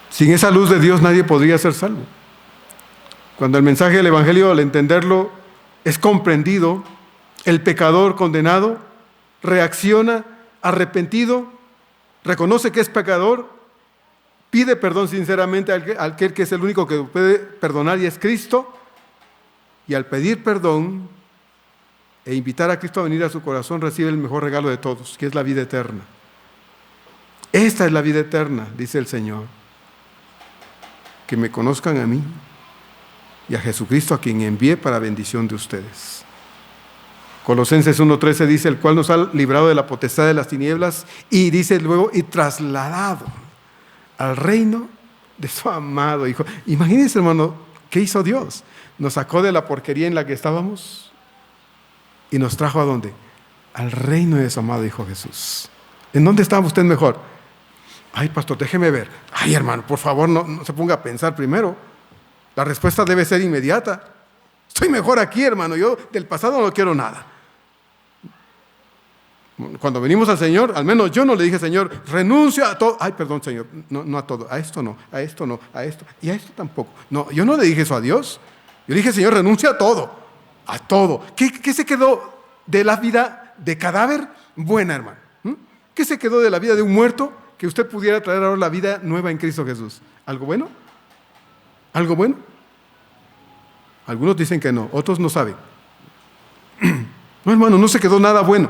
Sin esa luz de Dios nadie podría ser salvo. Cuando el mensaje del Evangelio, al entenderlo, es comprendido, el pecador condenado reacciona arrepentido, reconoce que es pecador, pide perdón sinceramente a aquel que es el único que puede perdonar y es Cristo, Y al pedir perdón e invitar a Cristo a venir a su corazón, recibe el mejor regalo de todos, que es la vida eterna. Esta es la vida eterna, dice el Señor, que me conozcan a mí y a Jesucristo, a quien envié para bendición de ustedes. Colosenses 1:13 dice, el cual nos ha librado de la potestad de las tinieblas y dice luego, y trasladado al reino de su amado Hijo. Imagínense, hermano, ¿qué hizo Dios? Nos sacó de la porquería en la que estábamos y nos trajo ¿a dónde? Al reino de su amado Hijo Jesús. ¿En dónde estaba usted mejor? Ay, pastor, déjeme ver. Ay, hermano, por favor, no se ponga a pensar primero. La respuesta debe ser inmediata. Estoy mejor aquí, hermano. Yo del pasado no quiero nada. Cuando venimos al Señor, al menos yo no le dije, Señor, renuncio a todo. Ay, perdón, Señor, no a todo. A esto no, a esto no, a esto. Y a esto tampoco. No, yo no le dije eso a Dios. Yo le dije, Señor, renuncia a todo. A todo. ¿Qué se quedó de la vida de cadáver? Buena, hermano. ¿Qué se quedó de la vida de un muerto? Que usted pudiera traer ahora la vida nueva en Cristo Jesús. ¿Algo bueno? ¿Algo bueno? Algunos dicen que no, otros no saben. No, hermano, no se quedó nada bueno.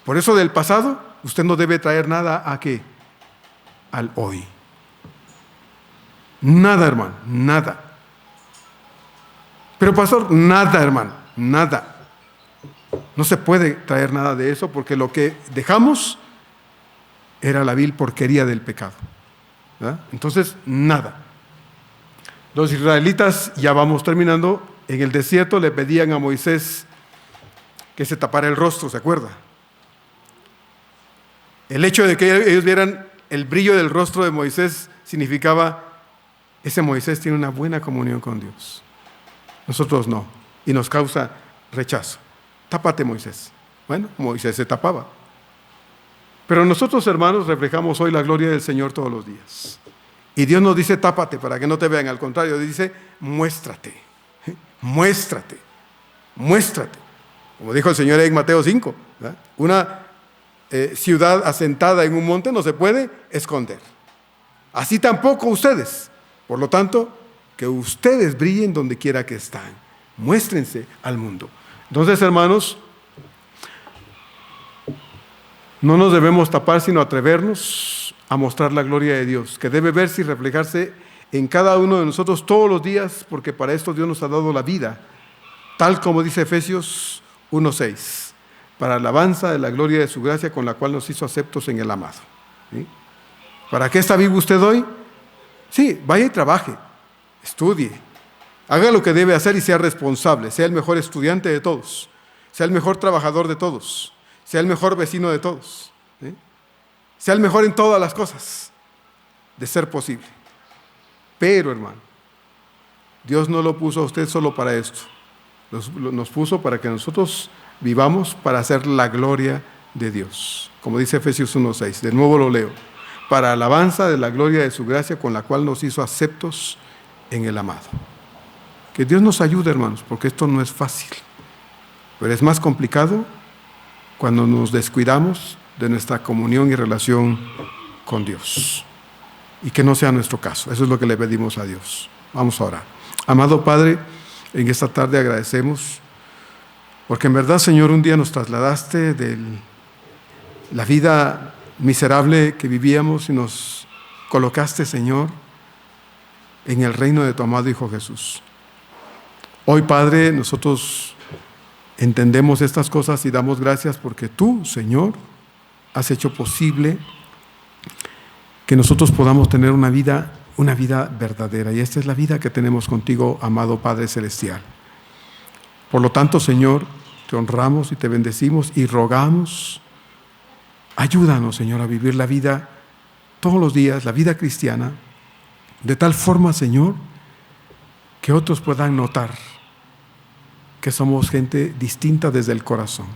Por eso del pasado, usted no debe traer nada ¿a qué? Al hoy. Nada, hermano, nada. Pero pastor, nada, hermano, nada. No se puede traer nada de eso porque lo que dejamos era la vil porquería del pecado. ¿Verdad? Entonces, nada. Los israelitas, ya vamos terminando, en el desierto le pedían a Moisés que se tapara el rostro, ¿se acuerda? El hecho de que ellos vieran el brillo del rostro de Moisés significaba, ese Moisés tiene una buena comunión con Dios. Nosotros no, y nos causa rechazo. Tápate, Moisés. Bueno, Moisés se tapaba. Pero nosotros, hermanos, reflejamos hoy la gloria del Señor todos los días. Y Dios nos dice, tápate para que no te vean. Al contrario, dice, muéstrate, muéstrate, muéstrate. Como dijo el Señor en Mateo 5, ¿verdad? Una ciudad asentada en un monte no se puede esconder. Así tampoco ustedes. Por lo tanto, que ustedes brillen donde quiera que están. Muéstrense al mundo. Entonces, hermanos, no nos debemos tapar, sino atrevernos a mostrar la gloria de Dios, que debe verse y reflejarse en cada uno de nosotros todos los días, porque para esto Dios nos ha dado la vida, tal como dice Efesios 1:6, para alabanza de la gloria de su gracia, con la cual nos hizo aceptos en el amado. ¿Sí? ¿Para qué está vivo usted hoy? Sí, vaya y trabaje, estudie, haga lo que debe hacer y sea responsable, sea el mejor estudiante de todos, sea el mejor trabajador de todos, sea el mejor vecino de todos, ¿sí? Sea el mejor en todas las cosas, de ser posible. Pero, hermano, Dios no lo puso a usted solo para esto, nos puso para que nosotros vivamos para hacer la gloria de Dios. Como dice Efesios 1:6, de nuevo lo leo, para alabanza de la gloria de su gracia, con la cual nos hizo aceptos en el amado. Que Dios nos ayude, hermanos, porque esto no es fácil, pero es más complicado cuando nos descuidamos de nuestra comunión y relación con Dios. Y que no sea nuestro caso. Eso es lo que le pedimos a Dios. Vamos a orar. Amado Padre, en esta tarde agradecemos, porque en verdad, Señor, un día nos trasladaste de la vida miserable que vivíamos y nos colocaste, Señor, en el reino de tu amado Hijo Jesús. Hoy, Padre, nosotros entendemos estas cosas y damos gracias porque tú, Señor, has hecho posible que nosotros podamos tener una vida verdadera. Y esta es la vida que tenemos contigo, amado Padre Celestial. Por lo tanto, Señor, te honramos y te bendecimos y rogamos, ayúdanos, Señor, a vivir la vida todos los días, la vida cristiana, de tal forma, Señor, que otros puedan notar que somos gente distinta desde el corazón.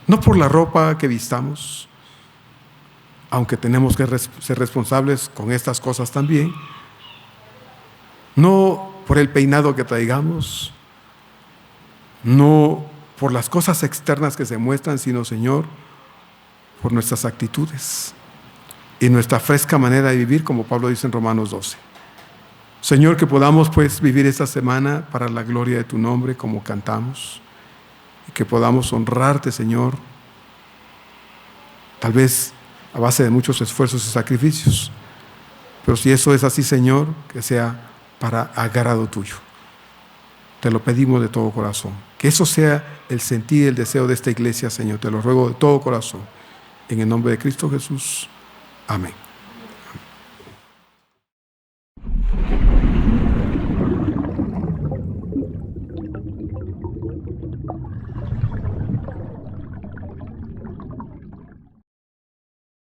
No por la ropa que vistamos, aunque tenemos que ser responsables con estas cosas también, no por el peinado que traigamos, no por las cosas externas que se muestran, sino, Señor, por nuestras actitudes y nuestra fresca manera de vivir, como Pablo dice en Romanos 12. Señor, que podamos pues vivir esta semana para la gloria de tu nombre, como cantamos, y que podamos honrarte, Señor, tal vez a base de muchos esfuerzos y sacrificios. Pero si eso es así, Señor, que sea para agrado tuyo. Te lo pedimos de todo corazón. Que eso sea el sentir y el deseo de esta iglesia, Señor. Te lo ruego de todo corazón. En el nombre de Cristo Jesús. Amén.